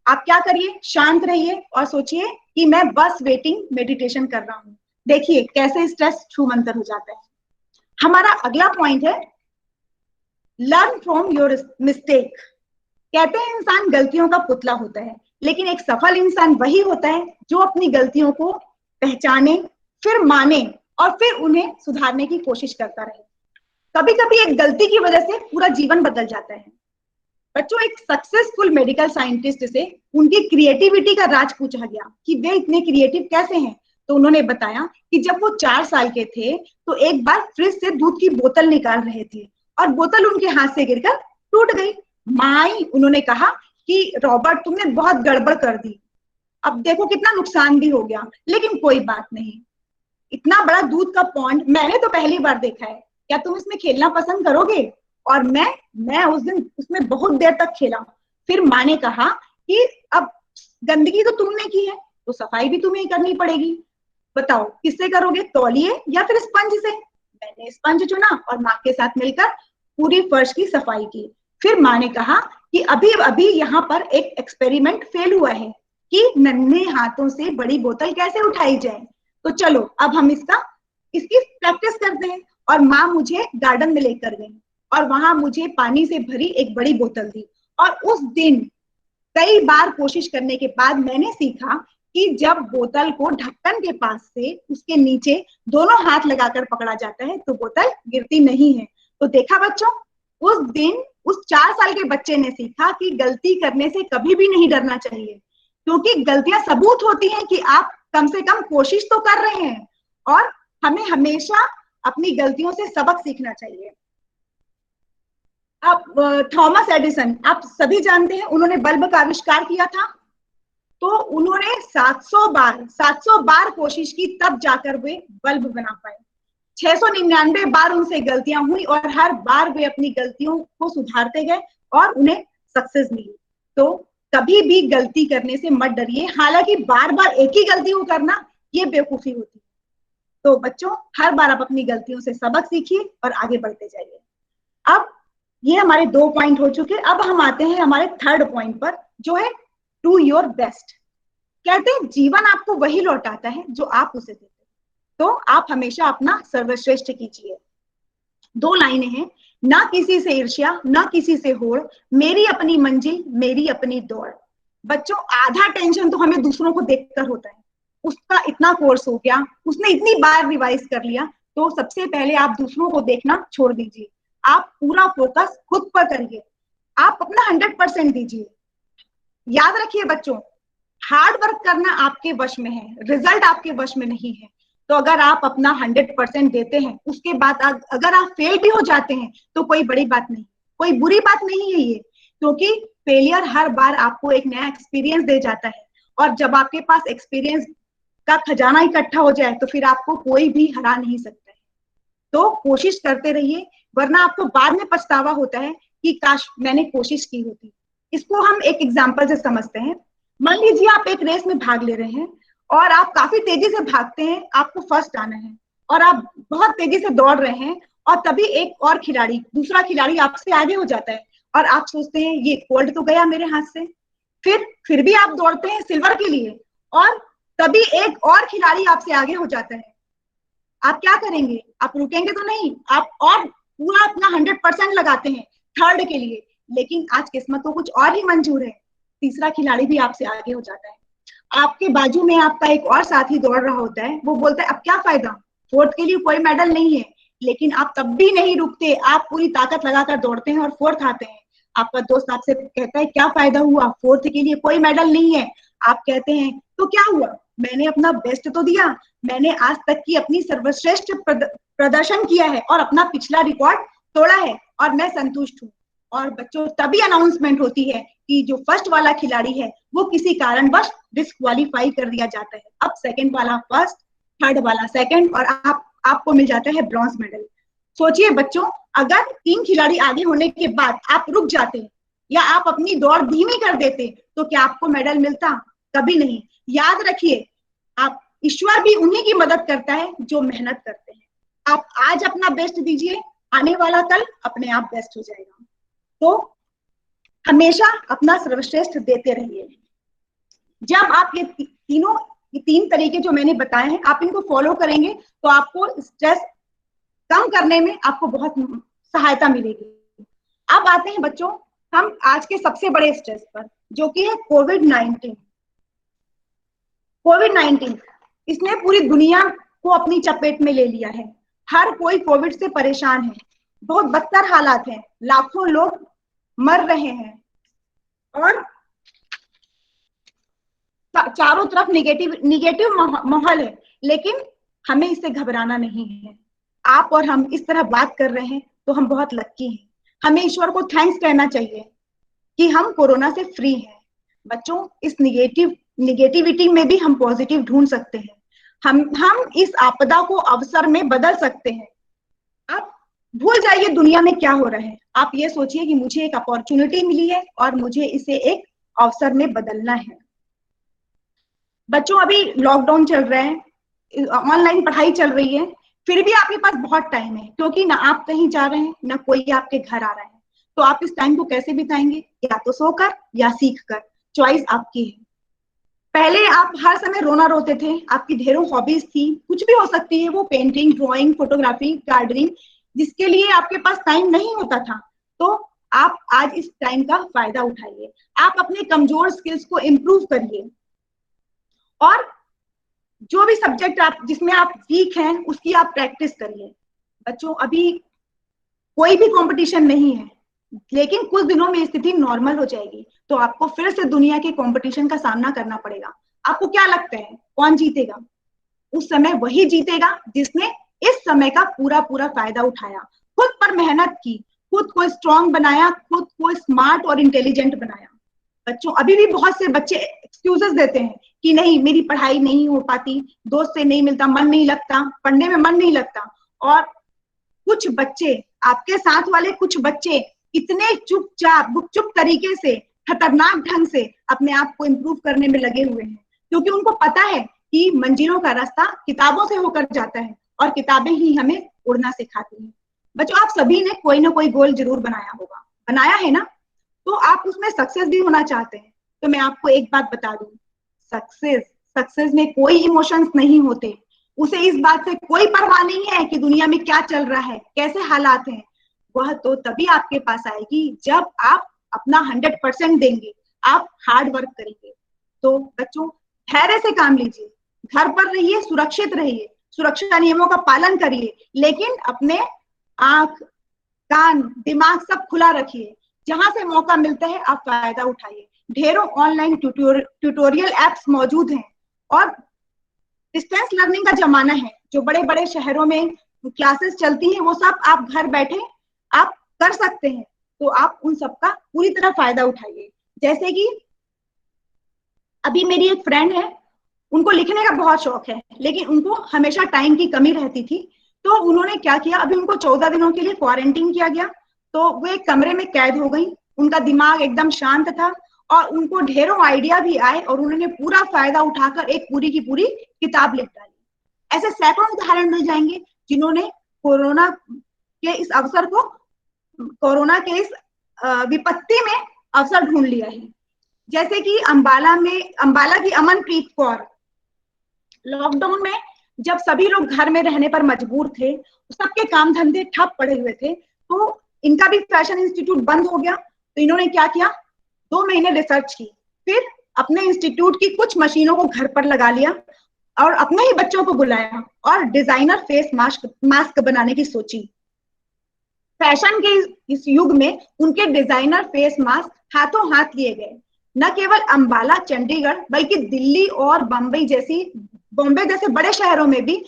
D: आप क्या करिए, शांत रहिए और सोचिए कि मैं बस वेटिंग मेडिटेशन कर रहा हूं। देखिए कैसे स्ट्रेस छूमंतर हो जाता है। हमारा अगला पॉइंट है लर्न फ्रॉम योर मिस्टेक। कहते हैं इंसान गलतियों का पुतला होता है, लेकिन एक सफल इंसान वही होता है जो अपनी गलतियों को पहचाने, फिर माने और फिर उन्हें सुधारने की कोशिश करता रहे। कभी कभी एक गलती की वजह से पूरा जीवन बदल जाता है। बच्चों, एक सक्सेसफुल मेडिकल साइंटिस्ट से उनकी क्रिएटिविटी का राज पूछा गया कि वे इतने क्रिएटिव कैसे हैं। तो उन्होंने बताया कि जब वो 4 साल के थे तो एक बार फ्रिज से दूध की बोतल निकाल रहे थे और बोतल उनके हाथ से गिरकर टूट गई। माई उन्होंने कहा कि रॉबर्ट, तुमने बहुत गड़बड़ कर दी, अब देखो कितना नुकसान भी हो गया, लेकिन कोई बात नहीं, इतना बड़ा दूध का पॉन्ड मैंने तो पहली बार देखा है, क्या तुम इसमें खेलना पसंद करोगे? और मैं उस दिन उसमें बहुत देर तक खेला। फिर माँ ने कहा कि अब गंदगी तो तुमने की है तो सफाई भी तुम्हें करनी पड़ेगी, बताओ किससे करोगे, तौलिए या फिर स्पंज से? मैंने स्पंज चुना और माँ के साथ मिलकर पूरी फर्श की सफाई की। फिर माँ ने कहा कि अभी अभी यहाँ पर एक एक्सपेरिमेंट फेल हुआ है कि नन्हे हाथों से बड़ी बोतल कैसे उठाई जाए, तो चलो अब हम इसकी प्रैक्टिस करते हैं। और माँ मुझे गार्डन में लेकर गई और वहां मुझे पानी से भरी एक बड़ी बोतल दी। और उस दिन कई बार कोशिश करने के बाद मैंने सीखा कि जब बोतल को ढक्कन के पास से उसके नीचे दोनों हाथ लगाकर पकड़ा जाता है तो बोतल गिरती नहीं है। तो देखा बच्चों, उस दिन उस 4 साल के बच्चे ने सीखा कि गलती करने से कभी भी नहीं डरना चाहिए, क्योंकि गलतियां सबूत होती हैं कि आप कम से कम कोशिश तो कर रहे हैं। और हमें हमेशा अपनी गलतियों से सबक सीखना चाहिए। अब थॉमस एडिसन आप सभी जानते हैं, उन्होंने बल्ब का आविष्कार किया था। तो उन्होंने 700 बार कोशिश की तब जाकर वे बल्ब बना पाए। 699 बार उनसे गलतियां हुई और हर बार वे अपनी गलतियों को सुधारते गए और उन्हें सक्सेस मिली। तो कभी भी गलती करने से मत डरिए, हालांकि बार बार एक ही गलती को करना ये बेवकूफी होती है। तो बच्चों, हर बार आप अपनी गलतियों से सबक सीखिए और आगे बढ़ते जाइए। अब ये हमारे 2 पॉइंट हो चुके, अब हम आते हैं हमारे 3rd पॉइंट पर, जो है डू योर बेस्ट। कहते हैं जीवन आपको वही लौटाता है जो आप उसे देते हैं, तो आप हमेशा अपना सर्वश्रेष्ठ कीजिए। 2 लाइनें हैं, ना किसी से ईर्ष्या ना किसी से होड़, मेरी अपनी मंजिल मेरी अपनी दौड़। बच्चों, आधा टेंशन तो हमें दूसरों को देखकर होता है, उसका इतना कोर्स हो गया, उसने इतनी बार रिवाइज कर लिया। तो सबसे पहले आप दूसरों को देखना छोड़ दीजिए, आप पूरा फोकस खुद पर करिए, आप अपना 100% दीजिए। याद रखिए बच्चों, हार्ड वर्क करना आपके वश में है, रिजल्ट आपके वश में नहीं है। तो अगर आप अपना 100% देते हैं, उसके बाद अगर आप फेल भी हो जाते हैं तो कोई बड़ी बात नहीं, कोई बुरी बात नहीं है ये, क्योंकि फेलियर हर बार आपको एक नया एक्सपीरियंस दे जाता है। और जब आपके पास एक्सपीरियंस का खजाना इकट्ठा हो जाए तो फिर आपको कोई भी हरा नहीं सकता है। तो कोशिश करते रहिए, वरना आपको बाद में पछतावा होता है कि काश मैंने कोशिश की होती। इसको हम एक एग्जाम्पल से समझते हैं। मान लीजिए आप एक रेस में भाग ले रहे हैं और आप काफी तेजी से भागते हैं, आपको फर्स्ट आना है और आप बहुत तेजी से दौड़ रहे हैं, और तभी एक और खिलाड़ी, दूसरा खिलाड़ी आपसे आगे हो जाता है और आप सोचते हैं ये गोल्ड तो गया मेरे हाथ से। फिर भी आप दौड़ते हैं सिल्वर के लिए और तभी एक और खिलाड़ी आपसे आगे हो जाता है। आप क्या करेंगे? आप रुकेंगे तो नहीं, आप और पूरा अपना 100% लगाते हैं 3rd के लिए। लेकिन आज किस्मत को कुछ और ही मंजूर है, तीसरा खिलाड़ी भी आपसे आगे हो जाता है। आपके बाजू में आपका एक और साथी दौड़ रहा होता है, वो बोलता है अब क्या फायदा, 4th के लिए कोई मेडल नहीं है। लेकिन आप तब भी नहीं रुकते, आप पूरी ताकत लगाकर दौड़ते हैं और 4th आते हैं। आपका दोस्त आपसे कहता है क्या फायदा हुआ, 4th के लिए कोई मेडल नहीं है। आप कहते हैं तो क्या हुआ, मैंने अपना बेस्ट तो दिया, मैंने आज तक की अपनी सर्वश्रेष्ठ प्रदर्शन किया है और अपना पिछला रिकॉर्ड तोड़ा है और मैं संतुष्ट हूँ। और बच्चों तभी अनाउंसमेंट होती है कि जो फर्स्ट वाला खिलाड़ी है वो किसी कारणवश डिस्क्वालीफाई कर दिया जाता है। अब सेकंड वाला फर्स्ट, थर्ड वाला सेकंड, और आपको मिल जाता है ब्रॉन्ज मेडल। सोचिए बच्चों, अगर 3 खिलाड़ी आगे होने के बाद आप रुक जाते या आप अपनी दौड़ धीमी कर देते तो क्या आपको मेडल मिलता? कभी नहीं। याद रखिए, आप ईश्वर भी उन्हीं की मदद करता है जो मेहनत करते हैं। आप आज अपना बेस्ट दीजिए, आने वाला कल अपने आप बेस्ट हो जाएगा। तो हमेशा अपना सर्वश्रेष्ठ देते रहिए। जब आप ये तीन तरीके जो मैंने बताए हैं, आप इनको फॉलो करेंगे तो आपको स्ट्रेस कम करने में आपको बहुत सहायता मिलेगी। अब आते हैं बच्चों हम आज के सबसे बड़े स्ट्रेस पर, जो कि है कोविड-19। कोविड-19 इसने पूरी दुनिया को अपनी चपेट में ले लिया है। हर कोई कोविड से परेशान है, बहुत बदतर हालात हैं, लाखों लोग मर रहे हैं और चारों तरफ निगेटिव माहौल है। लेकिन हमें इससे घबराना नहीं है। आप और हम इस तरह बात कर रहे हैं तो हम बहुत लक्की हैं। हमें ईश्वर को थैंक्स कहना चाहिए कि हम कोरोना से फ्री हैं। बच्चों, इस निगेटिविटी में भी हम पॉजिटिव ढूंढ सकते हैं। हम इस आपदा को अवसर में बदल सकते हैं। आप भूल जाइए दुनिया में क्या हो रहा है, आप ये सोचिए कि मुझे एक अपॉर्चुनिटी मिली है और मुझे इसे एक अवसर में बदलना है। बच्चों, अभी लॉकडाउन चल रहा है, ऑनलाइन पढ़ाई चल रही है, फिर भी आपके पास बहुत टाइम है, क्योंकि ना आप कहीं जा रहे हैं ना कोई आपके घर आ रहा है। तो आप इस टाइम को कैसे बिताएंगे? या तो सोकर या सीख कर, चॉइस आपकी है। पहले आप हर समय रोना रोते थे, आपकी ढेरों हॉबीज थी, कुछ भी हो सकती है वो, पेंटिंग, ड्राइंग, फोटोग्राफी, गार्डनिंग, जिसके लिए आपके पास टाइम नहीं होता था। तो आप आज इस टाइम का फायदा उठाइए। आप अपने कमजोर स्किल्स को इम्प्रूव करिए और जो भी सब्जेक्ट जिसमें आप वीक हैं उसकी आप प्रैक्टिस करिए। बच्चों, अभी कोई भी कंपटीशन नहीं है, लेकिन कुछ दिनों में स्थिति नॉर्मल हो जाएगी तो आपको फिर से दुनिया के कंपटीशन का सामना करना पड़ेगा। आपको क्या लगता है कौन जीतेगा? उस समय वही जीतेगा जिसने इस समय का पूरा फायदा उठाया, खुद पर मेहनत की, खुद को स्ट्रांग बनाया, खुद को स्मार्ट और इंटेलिजेंट बनाया। बच्चों, अभी भी बहुत से बच्चे एक्सक्यूजेस देते हैं कि नहीं मेरी पढ़ाई नहीं हो पाती, दोस्त से नहीं मिलता, मन नहीं लगता, पढ़ने में मन नहीं लगता। और कुछ बच्चे, आपके साथ वाले कुछ बच्चे इतने गुपचुप तरीके से, खतरनाक ढंग से अपने आप को इम्प्रूव करने में लगे हुए हैं, क्योंकि उनको पता है कि मंजिलों का रास्ता किताबों से होकर जाता है और किताबें ही हमें उड़ना सिखाती हैं। बच्चों, आप सभी ने कोई ना कोई गोल जरूर बनाया होगा, बनाया है ना? तो आप उसमें सक्सेस भी होना चाहते हैं। तो मैं आपको एक बात बता दूं, सक्सेस में कोई इमोशंस नहीं होते। उसे इस बात से कोई परवाह नहीं है कि दुनिया में क्या चल रहा है, कैसे हालात हैं। वह तो तभी आपके पास आएगी जब आप अपना 100% देंगे, आप हार्ड वर्क करेंगे। तो बच्चों, धैर्य से काम लीजिए, घर पर रहिए, सुरक्षित रहिए, सुरक्षा नियमों का पालन करिए, लेकिन अपने आंख, कान, दिमाग सब खुला रखिए। जहां से मौका मिलता है आप फायदा उठाइए। ढेरों ऑनलाइन ट्यूटोरियल एप्स मौजूद हैं और डिस्टेंस लर्निंग का जमाना है। जो बड़े बड़े शहरों में क्लासेस चलती हैं वो सब आप घर बैठे आप कर सकते हैं। तो आप उन सब का पूरी तरह फायदा उठाइए। जैसे कि अभी मेरी एक फ्रेंड है, उनको लिखने का बहुत शौक है, लेकिन उनको हमेशा टाइम की कमी रहती थी। तो उन्होंने क्या किया, अभी उनको 14 दिनों के लिए क्वारंटीन किया गया। तो वो एक कमरे में कैद हो गई, उनका दिमाग एकदम शांत था और उनको ढेरों आइडिया भी आए और उन्होंने पूरा फायदा उठाकर एक पूरी की पूरी किताब लिख डाली। ऐसे सैकड़ों उदाहरण मिल जाएंगे जिन्होंने कोरोना के इस विपत्ति में अवसर ढूंढ लिया है। जैसे कि अंबाला की अमनप्रीत कौर, लॉकडाउन में जब सभी लोग घर में रहने पर मजबूर थे, सबके काम धंधे ठप पड़े हुए थे, तो इनका भी फैशन इंस्टीट्यूट बंद हो गया। तो इन्होंने क्या किया, 2 महीने रिसर्च की, फिर अपने इंस्टीट्यूट की कुछ मशीनों को घर पर लगा लिया और अपने ही बच्चों को बुलाया और डिजाइनर फेस मास्क बनाने की सोची। फैशन के इस युग में उनके डिजाइनर फेस मास्क हाथों हाथ लिए गए। न केवल अंबाला, चंडीगढ़, बल्कि दिल्ली और बॉम्बे जैसे बड़े शहरों में भी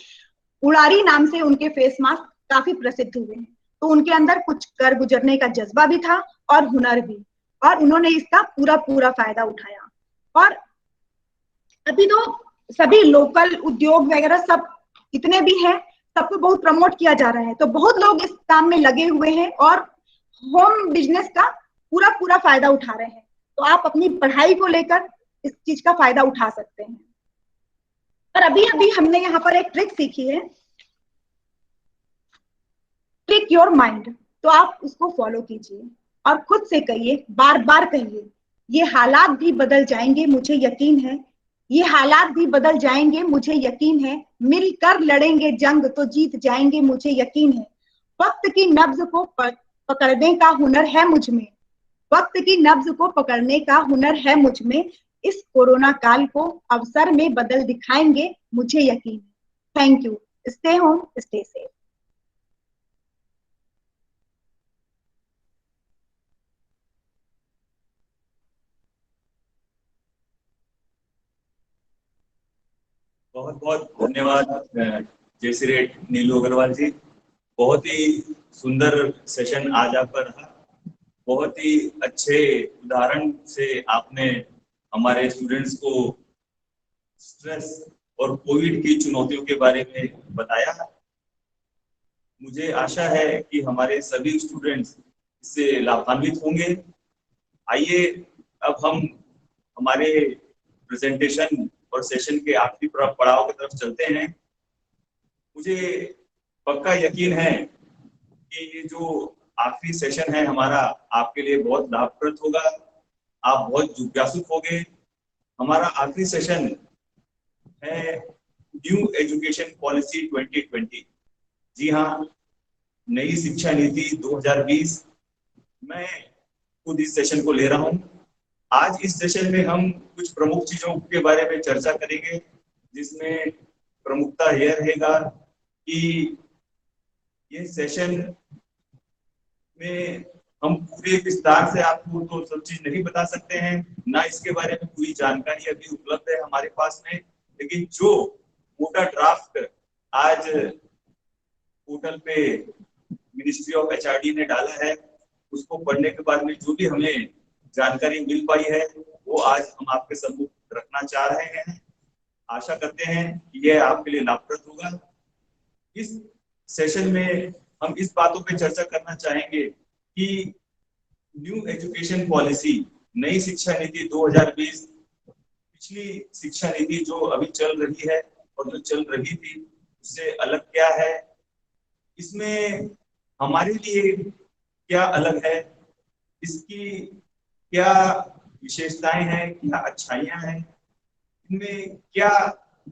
D: उड़ारी नाम से उनके फेस मास्क काफी प्रसिद्ध हुए हैं। तो उनके अंदर कुछ कर गुजरने का जज्बा भी था और हुनर भी, और उन्होंने इसका पूरा पूरा फायदा उठाया। और अभी तो सभी लोकल उद्योग वगैरह सब जितने भी हैं सबको बहुत प्रमोट किया जा रहा है, तो बहुत लोग इस काम में लगे हुए हैं और होम बिजनेस का पूरा पूरा फायदा उठा रहे हैं। तो आप अपनी पढ़ाई को लेकर इस चीज का फायदा उठा सकते हैं। और अभी अभी हमने यहाँ पर एक ट्रिक सीखी है, ट्रिक योर माइंड। तो आप उसको फॉलो कीजिए और खुद से कहिए, बार बार कहिए, ये हालात भी बदल जाएंगे मुझे यकीन है, ये हालात भी बदल जाएंगे मुझे यकीन है, मिलकर लड़ेंगे जंग तो जीत जाएंगे मुझे यकीन है, वक्त की नब्ज को पकड़ने का हुनर है मुझ में, वक्त की नब्ज को पकड़ने का हुनर है मुझ में, इस कोरोना काल को अवसर में बदल दिखाएंगे मुझे यकीन है। Thank you. Stay home, stay safe.
B: बहुत बहुत धन्यवाद जयश्री नीलू अग्रवाल जी। बहुत ही सुंदर सेशन आज आपका रहा। बहुत ही अच्छे उदाहरण से आपने हमारे स्टूडेंट्स को स्ट्रेस और कोविड की चुनौतियों के बारे में बताया। मुझे आशा है कि हमारे सभी स्टूडेंट्स इससे लाभान्वित होंगे। आइए अब हम हमारे प्रेजेंटेशन और सेशन के आखिरी पड़ाव की तरफ चलते हैं। मुझे पक्का यकीन है कि ये जो आखिरी सेशन है हमारा आपके लिए बहुत लाभप्रद होगा। आप बहुत जिज्ञासु होंगे। हमारा आखिरी सेशन है न्यू एजुकेशन पॉलिसी 2020। जी हाँ, नई शिक्षा नीति 2020। मैं खुद इस सेशन को ले रहा हूँ। आज इस सेशन में हम कुछ प्रमुख चीजों के बारे में चर्चा करेंगे, जिसमें प्रमुखता यह रहेगा कि ये सेशन में हम पूरे विस्तार से आपको तो सब चीज नहीं बता सकते हैं, ना इसके बारे में पूरी जानकारी अभी उपलब्ध है हमारे पास में, लेकिन जो मोटा ड्राफ्ट आज पोर्टल पे मिनिस्ट्री ऑफ एचआरडी ने डाला है, उसको पढ़ने के बाद में जो भी हमें जानकारी मिल पाई है वो आज हम आपके सम्मुख रखना चाह रहे हैं। आशा करते हैं कि यह आपके लिए लाभप्रद होगा। इस सेशन में हम इस बातों पे चर्चा करना चाहेंगे कि न्यू एजुकेशन पॉलिसी, नई शिक्षा नीति 2020 पिछली शिक्षा नीति जो अभी चल रही है और जो चल रही थी उससे अलग क्या है, इसमें हमारे लिए क्या अलग है, इसकी क्या विशेषताएं हैं, क्या अच्छाइयां हैं, इनमें क्या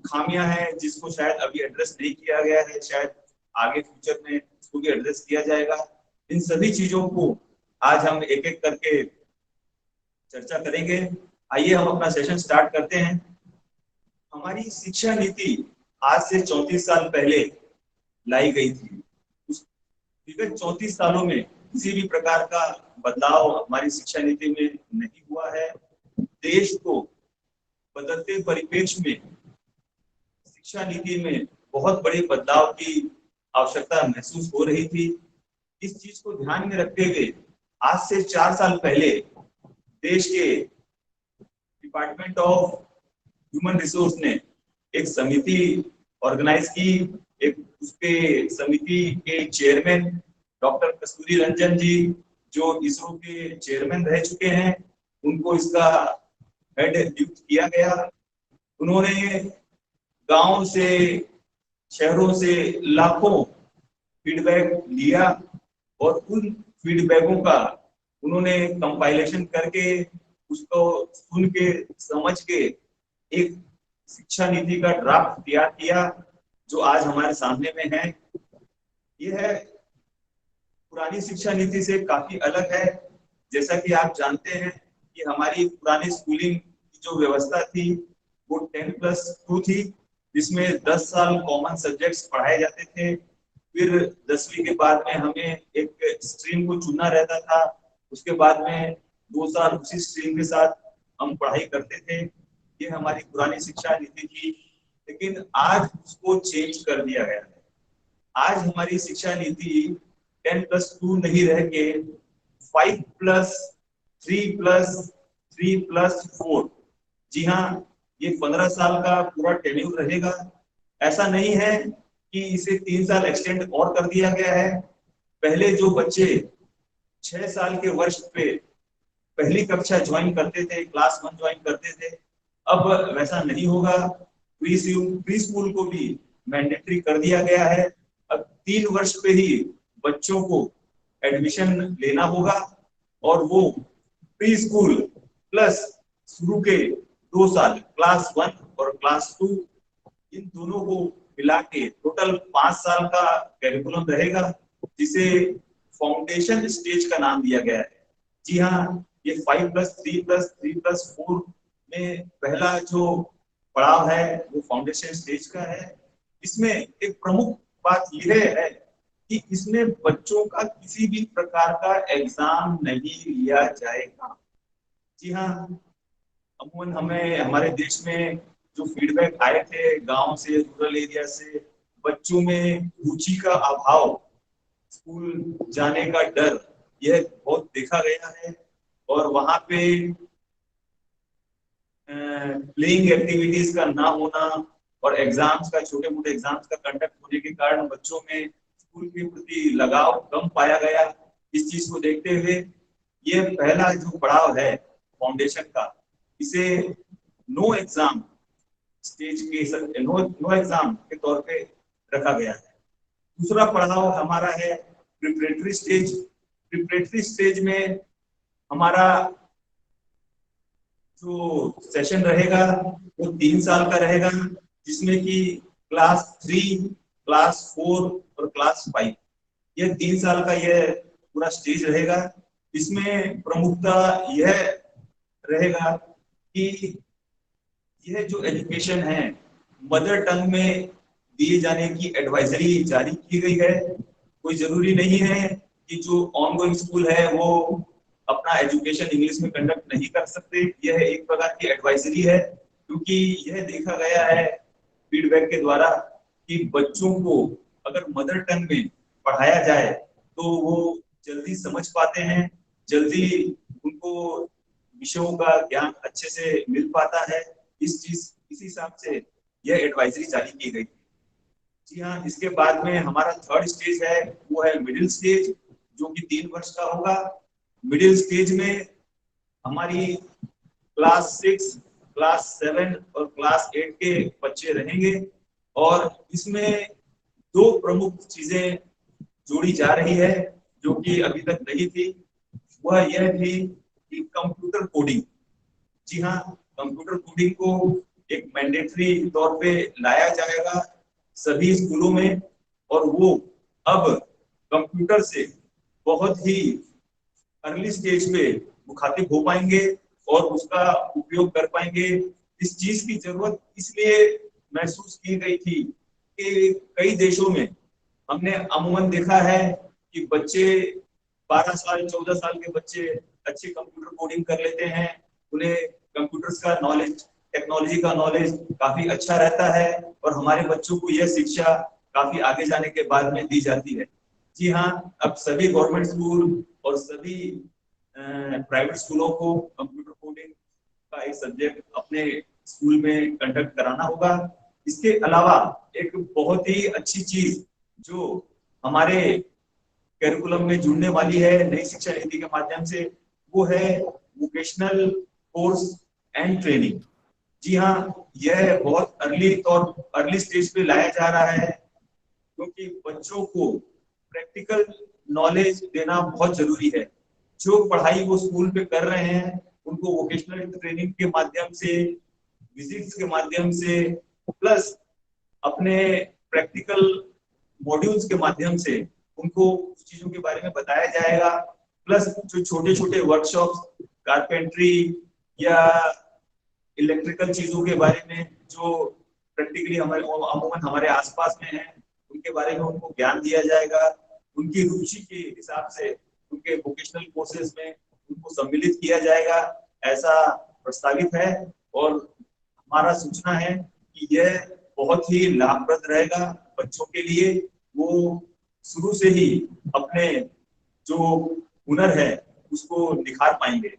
B: खामियां हैं जिसको शायद अभी एड्रेस नहीं किया गया है, शायद आगे फ्यूचर में उसको भी एड्रेस किया जाएगा। इन सभी चीजों को आज हम एक एक करके चर्चा करेंगे। आइए हम अपना सेशन स्टार्ट करते हैं। हमारी शिक्षा नीति आज से 34 साल पहले लाई गई थी। उस विगत 34 सालों में किसी भी प्रकार का बदलाव हमारी शिक्षा नीति में नहीं हुआ है। देश को बदलते परिप्रेक्ष्य में शिक्षा नीति में बहुत बड़े बदलाव की आवश्यकता महसूस हो रही थी। इस चीज को ध्यान में रखते हुए आज से 4 साल पहले देश के डिपार्टमेंट ऑफ ह्यूमन रिसोर्स ने एक समिति ऑर्गेनाइज की। एक उसके समिति के चेयरमैन डॉक्टर कस्तूरी रंजन जी, जो इसरो के चेयरमैन रह चुके हैं, उनको इसका हेड नियुक्त किया गया। उन्होंने गांव से, शहरों से लाखों फीडबैक लिया और उन फीडबैकों का उन्होंने कंपाइलेशन करके, उसको सुन के, समझ के एक शिक्षा नीति का ड्राफ्ट तैयार किया जो आज हमारे सामने में है। यह पुरानी शिक्षा नीति से काफी अलग है। जैसा कि आप जानते हैं कि हमारी पुरानी स्कूलिंग की जो व्यवस्था थी वो 10+2 थी, जिसमें 10 साल कॉमन सब्जेक्ट्स पढ़ाए जाते थे। फिर 10वीं के बाद में हमें एक स्ट्रीम को चुनना रहता था। उसके बाद में 2 साल उसी स्ट्रीम के साथ हम पढ़ाई करते थे। ये हमारी पुरानी शिक्षा नीति थी, लेकिन आज उसको चेंज कर दिया गया है। आज हमारी शिक्षा नीति 10+2 नहीं रह के 5+3+3+4, जी हाँ, ये 15 साल का पूरा टेन्यूर रहेगा। ऐसा नहीं है कि इसे 3 साल एक्सटेंड और कर दिया गया है। पहले जो बच्चे 6 साल के वर्ष पे पहली कक्षा ज्वाइन करते थे, क्लास 1 ज्वाइन करते थे, अब वैसा नहीं होगा। प्री स्कूल को भी मैंडेटरी कर दिया गया है। अब 3 वर्ष पे ही बच्चों को एडमिशन लेना होगा और वो प्री स्कूल प्लस शुरू के 2 साल क्लास 1 और क्लास 2 इन दोनों को मिला के टोटल 5 साल का कैरिकुलम रहेगा, जिसे फाउंडेशन स्टेज का नाम दिया गया है। जी हाँ, ये 5+3+3+4 में पहला जो पड़ाव है वो फाउंडेशन स्टेज का है। इसमें एक प्रमुख बात यह है कि इसमें बच्चों का किसी भी प्रकार का एग्जाम नहीं लिया जाएगा। जी हाँ, अमूमन हमें हमारे देश में जो फीडबैक आए थे गांव से, रूरल एरिया से, बच्चों में रुचि का अभाव, स्कूल जाने का डर, यह बहुत देखा गया है। और वहां पे प्लेइंग एक्टिविटीज का ना होना और एग्जाम्स का, छोटे मोटे एग्जाम्स का कंडक्ट होने के कारण बच्चों में स्कूल के प्रति लगाव कम पाया गया। इस चीज को देखते हुए ये पहला जो पड़ाव है फाउंडेशन का, इसे नो एग्जाम स्टेज के नो एग्जाम के तौर पे रखा गया है। दूसरा पड़ाव हमारा है प्रिपरेटरी स्टेज। प्रिपरेटरी स्टेज में हमारा जो सेशन रहेगा वो 3 साल का रहेगा, जिसमें कि क्लास 3, क्लास 4 और क्लास 5, यह 3 साल का यह पूरा स्टेज रहेगा। इसमें प्रमुखता यह रहेगा कि यह जो एजुकेशन है मदर टंग में दिए जाने की एडवाइजरी जारी की गई है। कोई जरूरी नहीं है कि जो ऑनगोइंग स्कूल है वो अपना एजुकेशन इंग्लिश में कंडक्ट नहीं कर सकते। यह एक प्रकार की एडवाइजरी है, क्योंकि यह देखा गया है फीडबैक के द्वारा कि बच्चों को अगर मदर टंग में पढ़ाया जाए तो वो जल्दी समझ पाते हैं, जल्दी उनको विषयों का ज्ञान अच्छे से मिल पाता है। इस हिसाब से यह एडवाइजरी जारी की गई। जी हाँ, इसके बाद में हमारा थर्ड स्टेज है, वो है मिडिल स्टेज, जो कि 3 वर्ष का होगा। मिडिल स्टेज में हमारी क्लास 6, क्लास 7 और क्लास 8 के बच्चे रहेंगे और इसमें 2 प्रमुख चीजें जोड़ी जा रही है जो कि अभी तक नहीं थी। वह यह थी कि कंप्यूटर कोडिंग। जी हाँ, कंप्यूटर कोडिंग को एक मैंडेटरी तौर पे लाया जाएगा सभी स्कूलों में, और वो अब कंप्यूटर से बहुत ही अर्ली स्टेज पे मुखातिब हो पाएंगे और उसका उपयोग कर पाएंगे। इस चीज की जरूरत इसलिए महसूस की गई थी कि कई देशों में हमने अमूमन देखा है कि बच्चे 12 साल 14 साल के बच्चे अच्छी कंप्यूटर कोडिंग कर लेते हैं, उन्हें कंप्यूटर्स का नॉलेज, टेक्नोलॉजी का नॉलेज काफी अच्छा रहता है और हमारे बच्चों को यह शिक्षा काफी आगे जाने के बाद में दी जाती है। जी हाँ, अब सभी गवर्नमेंट स्कूल और सभी प्राइवेट स्कूलों को कंप्यूटर कोडिंग का एक सब्जेक्ट अपने स्कूल में कंडक्ट कराना होगा। इसके अलावा एक बहुत ही अच्छी चीज जो हमारे करिकुलम में जुड़ने वाली है नई शिक्षा नीति के माध्यम से, वो है वोकेशनल कोर्स एंड ट्रेनिंग। जी हाँ, यह बहुत अर्ली स्टेज पे लाया जा रहा है, क्योंकि बच्चों को प्रैक्टिकल नॉलेज देना बहुत जरूरी है। जो पढ़ाई वो स्कूल पे कर रहे हैं उनको वोकेशनल ट्रेनिंग के माध्यम से, विजिट्स के माध्यम से, प्लस अपने प्रैक्टिकल मॉड्यूल्स के माध्यम से उनको उस चीजों के बारे में बताया जाएगा। प्लस जो छोटे छोटे वर्कशॉप्स, कारपेंट्री या इलेक्ट्रिकल चीजों के बारे में जो प्रैक्टिकली अमूमन हमारे आसपास में है, उनके बारे में उनको ज्ञान दिया जाएगा। उनकी रुचि के हिसाब से उनके वोकेशनल कोर्सेज में उनको सम्मिलित किया जाएगा, ऐसा प्रस्तावित है। और हमारा सूचना है कि यह बहुत ही लाभप्रद रहेगा बच्चों के लिए। वो शुरू से ही अपने जो हुनर है उसको निखार पाएंगे।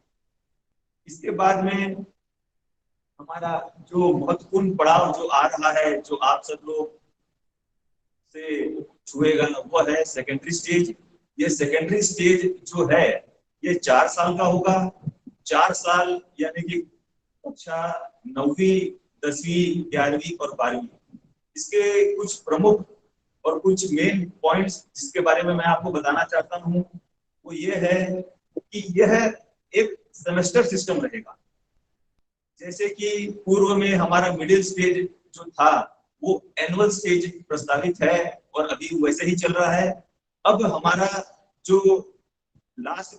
B: इसके बाद में हमारा जो महत्वपूर्ण पड़ाव जो आ रहा है, जो आप सब लोग से छुएगा, वो है सेकेंडरी स्टेज। ये सेकेंडरी स्टेज जो है ये 4 साल का होगा। 4 साल यानी कि कक्षा 9वीं, 10वीं, 11वीं और 12वीं। इसके कुछ प्रमुख और कुछ मेन पॉइंट्स जिसके बारे में मैं आपको बताना चाहता हूँ वो ये है कि यह एक सेमेस्टर सिस्टम रहेगा। जैसे कि पूर्व में हमारा मिडिल स्टेज जो था वो एनुअल स्टेज प्रस्तावित है और अभी वैसे ही चल रहा है। अब हमारा जो लास्ट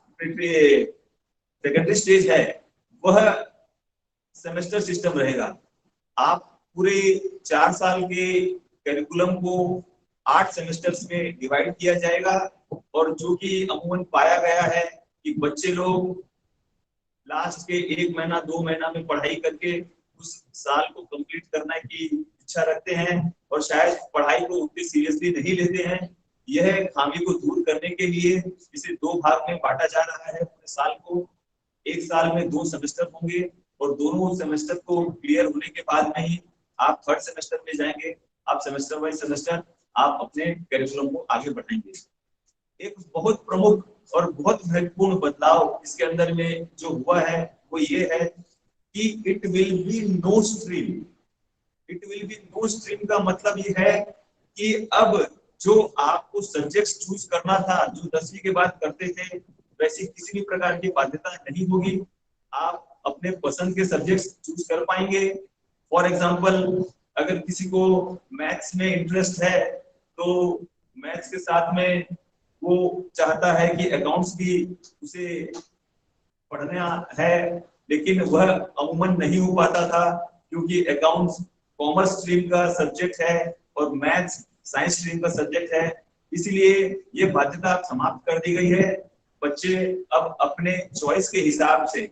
B: सेकेंडरी स्टेज है वह सेमेस्टर सिस्टम रहेगा। आप पूरे 4 साल के करिकुलम को 8 सेमेस्टर्स में डिवाइड किया जाएगा और जो कि अमूमन पाया गया है कि बच्चे लोग लास्ट के 1 महीना 2 महीना में पढ़ाई करके उस साल को कंप्लीट करने की इच्छा रखते हैं और शायद पढ़ाई को उतनी सीरियसली नहीं लेते हैं। यह खामी को दूर करने के लिए इसे 2 भाग में बांटा जा रहा है पूरे साल को। एक साल में 2 सेमेस्टर होंगे और दोनों सेमेस्टर को क्लियर होने के बाद में ही आप थर्ड सेमेस्टर में जाएंगे। आप सेमेस्टर बाय सेमेस्टर आप अपने करिकुलम को आगे बढ़ाएंगे। एक बहुत प्रमुख और बहुत महत्वपूर्ण बदलाव इसके अंदर में जो हुआ है वो ये है कि it will be no stream. It will be no stream का मतलब ये है कि अब जो आपको सब्जेक्ट्स चूज करना था, जो 10वीं के बाद करते थे, वैसी किसी भी प्रकार की बाध्यता नहीं होगी। आप अपने पसंद के सब्जेक्ट्स चूज कर पाएंगे। फॉर एग्जांपल अगर किसी को मैथ्स में इंटरेस्ट है तो मैथ्स के साथ में वो चाहता है कि अकाउंट्स भी उसे पढ़ना है, लेकिन वह अमूमन नहीं हो पाता था क्योंकि अकाउंट्स कॉमर्स स्ट्रीम का सब्जेक्ट है और मैथ्स साइंस स्ट्रीम का सब्जेक्ट है। इसलिए ये बाध्यता समाप्त कर दी गई है। बच्चे अब अपने चॉइस के हिसाब से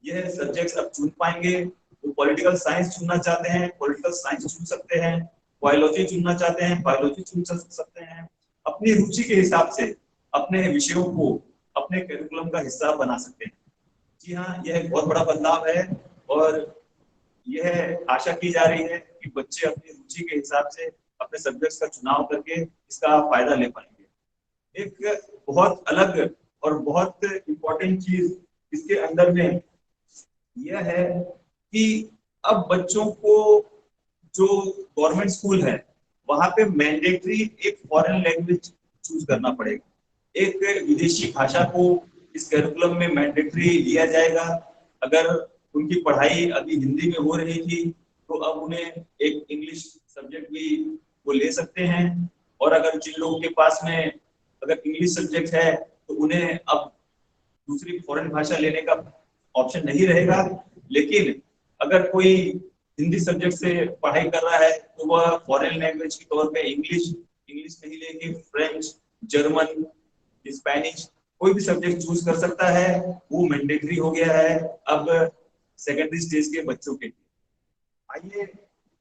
B: यह सब्जेक्ट्स अब चुन पाएंगे। वो पॉलिटिकल साइंस चुनना चाहते हैं, पॉलिटिकल साइंस चुन सकते हैं। बायोलॉजी चुनना चाहते हैं, बायोलॉजी चुन सकते हैं। अपनी रुचि के हिसाब से अपने विषयों को अपने करिकुलम का हिस्सा बना सकते हैं। जी हाँ, यह एक बहुत बड़ा बदलाव है और यह आशा की जा रही है कि बच्चे अपनी रुचि के हिसाब से अपने सब्जेक्ट्स का चुनाव करके इसका फायदा ले पाएंगे। एक बहुत अलग और बहुत इम्पोर्टेंट चीज इसके अंदर में यह है कि अब बच्चों को जो गवर्नमेंट स्कूल है वहां पे मैंडेटरी एक फॉरेन लैंग्वेज चूज करना पड़ेगा। एक विदेशी भाषा को इस करिकुलम में मैंडेटरी लिया जाएगा। अगर उनकी पढ़ाई अभी हिंदी में हो रही थी तो अब उन्हें एक इंग्लिश सब्जेक्ट भी वो ले सकते हैं। और अगर जिन लोगों के पास में अगर इंग्लिश सब्जेक्ट है तो उन्हें अब दूसरी फॉरेन भाषा लेने का ऑप्शन नहीं रहेगा। लेकिन अगर कोई हिंदी सब्जेक्ट से पढ़ाई कर रहा है तो वह फॉरेन लैंग्वेज के तौर पे इंग्लिश नहीं लेके फ्रेंच, जर्मन, स्पेनिश कोई भी सब्जेक्ट चूज कर सकता है। वो मैंडेटरी हो गया है अब सेकेंडरी स्टेज के बच्चों के लिए। आइए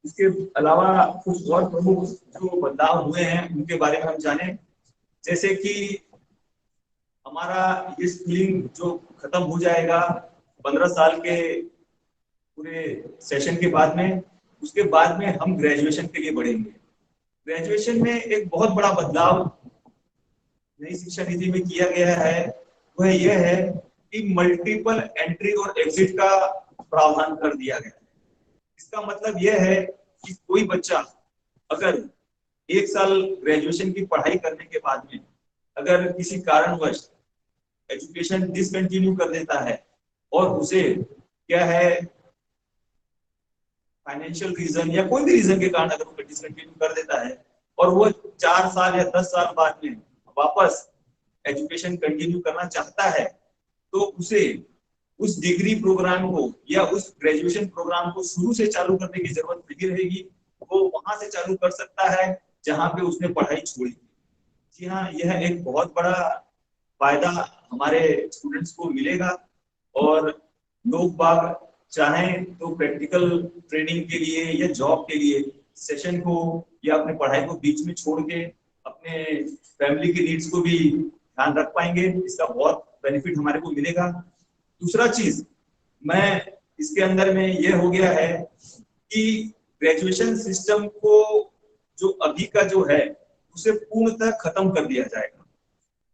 B: इसके अलावा कुछ और प्रमुख जो बदलाव हुए हैं उनके बारे में हम जाने। जैसे कि हमारा ये स्कूलिंग जो खत्म हो जाएगा 15 साल के पूरे सेशन के बाद में, उसके बाद में हम ग्रेजुएशन के लिए बढ़ेंगे। ग्रेजुएशन में एक बहुत बड़ा बदलाव नई शिक्षा नीति में किया गया है, वह यह है कि मल्टीपल एंट्री और एग्जिट का प्रावधान कर दिया गया है। इसका मतलब यह है कि कोई बच्चा अगर 1 साल ग्रेजुएशन की पढ़ाई करने के बाद में अगर किसी कारणवश एजुकेशन डिसकंटिन्यू कर देता है और उसे क्या है फाइनेंशियल रीजन या कोई भी रीजन के कारण अगर वो डिसकंटिन्यू कर देता है और वो 4 साल या 10 साल बाद में वापस एजुकेशन कंटिन्यू करना चाहता है तो उसे उस डिग्री प्रोग्राम को या उस ग्रेजुएशन प्रोग्राम को शुरू से चालू करने की जरूरत नहीं रहेगी। वो वहां से चालू कर सकता है जहां पे उसने पढ़ाई छोड़ी। जी हाँ, यह एक बहुत बड़ा फायदा हमारे स्टूडेंट्स को मिलेगा और लोग बाग चाहें तो प्रैक्टिकल ट्रेनिंग के लिए या जॉब के लिए सेशन को या अपने पढ़ाई को बीच में छोड़ के अपने फैमिली की नीड्स को भी ध्यान रख पाएंगे। इसका बहुत बेनिफिट हमारे को मिलेगा। दूसरा चीज मैं इसके अंदर में ये हो गया है कि ग्रेजुएशन सिस्टम को जो अभी का जो है उसे पूर्णतः खत्म कर दिया जाएगा।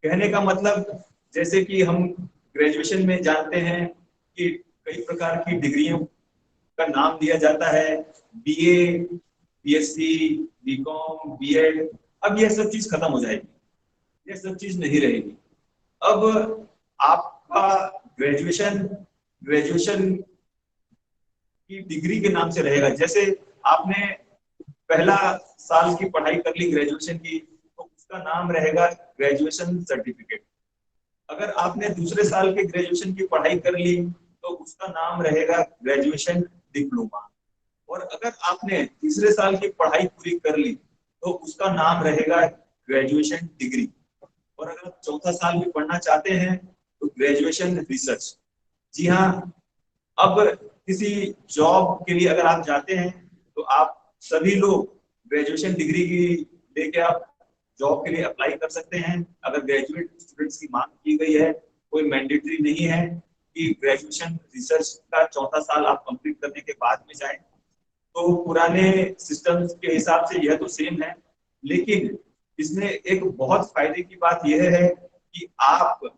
B: कहने का मतलब जैसे कि हम ग्रेजुएशन में जानते हैं कि कई प्रकार की डिग्रियों का नाम दिया जाता है, बीए, बीएससी, बीकॉम, बीएड। अब यह सब चीज खत्म हो जाएगी, यह सब चीज नहीं रहेगी। अब आपका ग्रेजुएशन की डिग्री के नाम से रहेगा। जैसे आपने पहला साल की पढ़ाई कर ली ग्रेजुएशन की, तो उसका नाम रहेगा ग्रेजुएशन सर्टिफिकेट। अगर आपने दूसरे साल के ग्रेजुएशन की पढ़ाई कर ली तो उसका नाम रहेगा ग्रेजुएशन डिप्लोमा। और अगर आपने तीसरे साल की पढ़ाई पूरी कर ली तो उसका नाम रहेगा ग्रेजुएशन डिग्री। और अगर आप चौथा साल भी पढ़ना चाहते हैं तो ग्रेजुएशन रिसर्च। जी हाँ, अब किसी जॉब के लिए अगर आप जाते हैं तो आप सभी लोग ग्रेजुएशन डिग्री की लेके आप जॉब के लिए अप्लाई कर सकते हैं। अगर ग्रेजुएट स्टूडेंट्स की मांग की गई है, कोई मैंडेटरी नहीं है कि ग्रेजुएशन रिसर्च का चौथा साल आप कंप्लीट करने के बाद में जाएं। तो पुराने सिस्टम के हिसाब से यह तो सेम है, लेकिन इसमें एक बहुत फायदे की बात यह है कि आप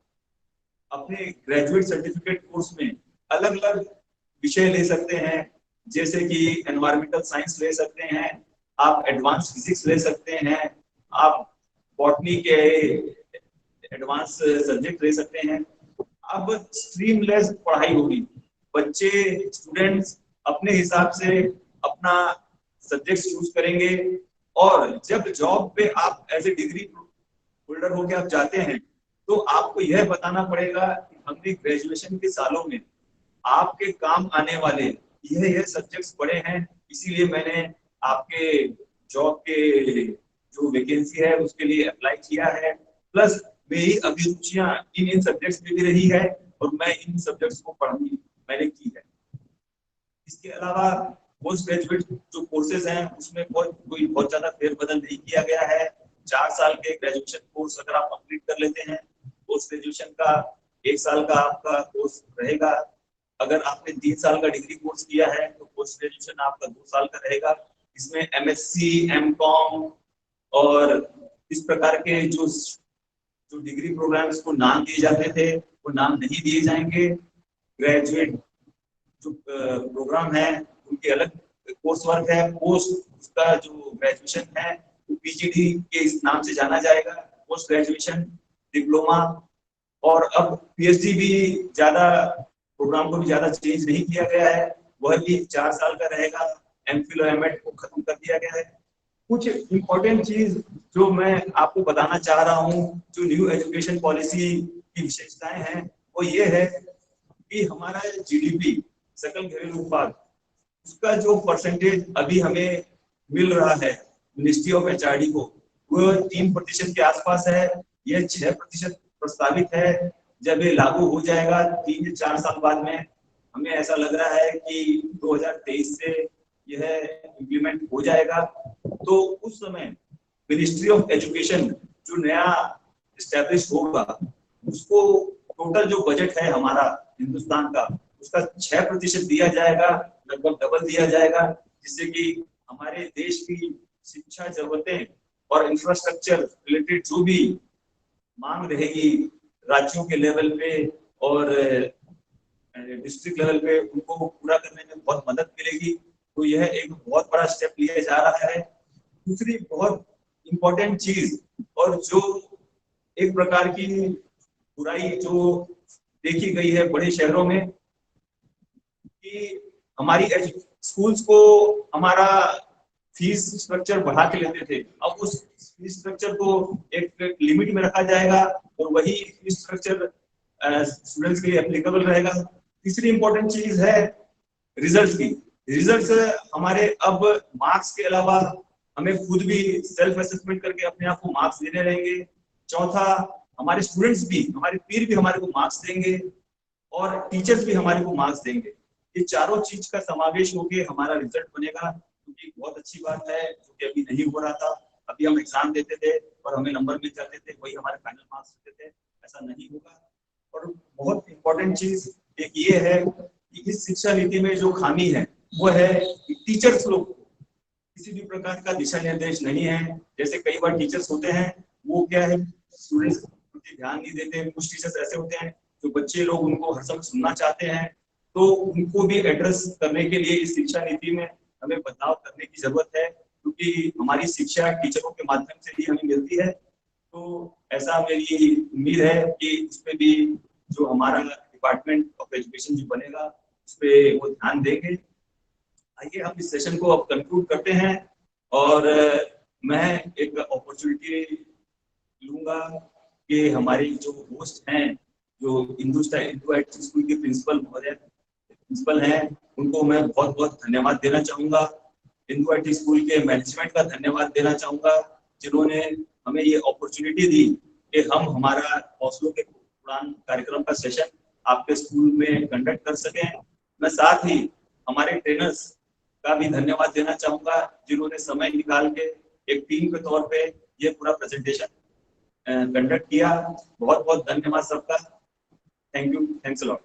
B: अपने ग्रेजुएट सर्टिफिकेट कोर्स में अलग अलग विषय ले सकते हैं। जैसे कि एनवायरमेंटल साइंस ले सकते हैं, आप एडवांस फिजिक्स ले सकते हैं, आप बॉटनी के एडवांस सब्जेक्ट ले सकते हैं। अब स्ट्रीमलेस पढ़ाई होगी, बच्चे स्टूडेंट्स अपने हिसाब से अपना सब्जेक्ट चूज करेंगे। और जब जॉब पे आप एज ए डिग्री होल्डर होकर आप जाते हैं तो आपको यह बताना पड़ेगा कि हमने ग्रेजुएशन के सालों में आपके काम आने वाले यह सब्जेक्ट्स पढ़े हैं, इसीलिए मैंने आपके जॉब के जो वैकेंसी है उसके लिए अप्लाई किया है। प्लस मेरी अभिरुचियां इन सब्जेक्ट्स में भी रही है और मैं इन सब्जेक्ट्स को पढ़नी मैंने की है। इसके अलावा पोस्ट ग्रेजुएट जो कोर्सेज हैं उसमें कोई बहुत ज्यादा फेरबदल नहीं किया गया है। 4 साल के ग्रेजुएशन कोर्स अगर आप कंप्लीट कर लेते हैं, पोस्ट ग्रेजुएशन का 1 साल का आपका कोर्स रहेगा। अगर आपने 3 साल का डिग्री कोर्स किया है तो पोस्ट ग्रेजुएशन आपका 2 साल का रहेगा। इसमें एमएससी, एमकॉम और इस प्रकार के जो डिग्री प्रोग्राम्स को नाम दिए जाते थे वो नाम नहीं दिए जाएंगे। ग्रेजुएट जो प्रोग्राम है उनके अलग कोर्स वर्क है। पोस्ट उसका जो ग्रेजुएशन है वो पीजीडी के इस नाम से जाना जाएगा, पोस्ट ग्रेजुएशन डिप्लोमा। और अब पीएचडी भी ज्यादा प्रोग्राम को भी ज्यादा चेंज नहीं किया गया है, वह भी 4 साल का रहेगा। एमफिल और एमएड को खत्म कर दिया गया है। कुछ इंपॉर्टेंट चीज जो मैं आपको बताना चाह रहा हूँ, जो न्यू एजुकेशन पॉलिसी की विशेषताएं हैं वो ये है कि हमारा जीडीपी सकल घरेलू उत्पाद उसका जो परसेंटेज अभी हमें मिल रहा है मिनिस्ट्री ऑफ एचआरडी को, वो 3% के आसपास है। यह 6% प्रस्तावित है। जब ये लागू हो जाएगा 3 से 4 साल बाद में, हमें ऐसा लग रहा है कि 2023 से यह इम्प्लीमेंट हो जाएगा। तो उस समय मिनिस्ट्री ऑफ एजुकेशन जो नया एस्टेब्लिश होगा उसको टोटल जो बजट है हमारा हिंदुस्तान का उसका 6% दिया जाएगा, लगभग डबल दिया जाएगा, जिससे कि हमारे देश की शिक्षा जरूरतें और इंफ्रास्ट्रक्चर रिलेटेड जो भी मांग रहेगी राज्यों के लेवल पे और डिस्ट्रिक्ट लेवल पे उनको पूरा करने में बहुत मदद मिलेगी। तो यह एक बहुत बड़ा स्टेप लिया जा रहा है। दूसरी बहुत इंपॉर्टेंट चीज और जो एक प्रकार की बुराई जो देखी गई है बड़े शहरों में कि हमारी स्कूल्स को हमारा फीस स्ट्रक्चर बढ़ा के लेते थे, अब उस फीस स्ट्रक्चर को एक लिमिट में रखा जाएगा और वही फीस स्ट्रक्चर स्टूडेंट्स के लिए एप्लीकेबल रहेगा। तीसरी इंपॉर्टेंट चीज है रिजल्ट की। रिजल्ट्स हमारे अब मार्क्स के अलावा हमें खुद भी सेल्फ असेसमेंट करके अपने आप को मार्क्स देने रहेंगे। चौथा, हमारे स्टूडेंट्स भी, हमारे पीर भी हमारे को मार्क्स देंगे और टीचर्स भी हमारे को मार्क्स देंगे। ये चारों चीज का समावेश होकर हमारा रिजल्ट बनेगा, क्योंकि बहुत अच्छी बात है जो कि अभी नहीं हो रहा था। अभी हम एग्जाम देते थे और हमें नंबर मिल जाते थे, वही हमारे फाइनल मार्क्स होते थे, ऐसा नहीं होगा। और बहुत इंपॉर्टेंट चीज एक ये है कि इस शिक्षा नीति में जो खामी है वो है कि टीचर्स लोग किसी भी प्रकार का दिशा निर्देश नहीं है। जैसे कई बार टीचर्स होते हैं वो क्या है, स्टूडेंट्स प्रति ध्यान नहीं देते। कुछ टीचर्स ऐसे होते हैं जो बच्चे लोग उनको हर समय सुनना चाहते हैं, तो उनको भी एड्रेस करने के लिए इस शिक्षा नीति में हमें बदलाव करने की जरूरत है, क्योंकि हमारी शिक्षा टीचरों के माध्यम से ही हमें मिलती है। तो ऐसा मेरी उम्मीद है कि उसमें भी जो हमारा डिपार्टमेंट ऑफ एजुकेशन जो बनेगा उस पर वो ध्यान देंगे। आइए हम इस सेशन को अब कंक्लूड करते हैं और मैं एक अपॉर्चुनिटी लूंगा कि हमारे जो होस्ट हैं, जो इंदू IIT स्कूल के प्रिंसिपल हैं, उनको मैं बहुत बहुत धन्यवाद देना चाहूंगा। इंदू IIT स्कूल के मैनेजमेंट का धन्यवाद देना चाहूंगा, जिन्होंने हमें ये अपॉर्चुनिटी दी कि हम हमारा हौसलों के उड़ान कार्यक्रम का सेशन आपके स्कूल में कंडक्ट कर सकें। मैं साथ ही हमारे ट्रेनर्स का भी धन्यवाद देना चाहूंगा, जिन्होंने समय निकाल के एक टीम के तौर पे ये पूरा प्रेजेंटेशन कंडक्ट किया। बहुत बहुत धन्यवाद सबका। Thank you, thanks a lot.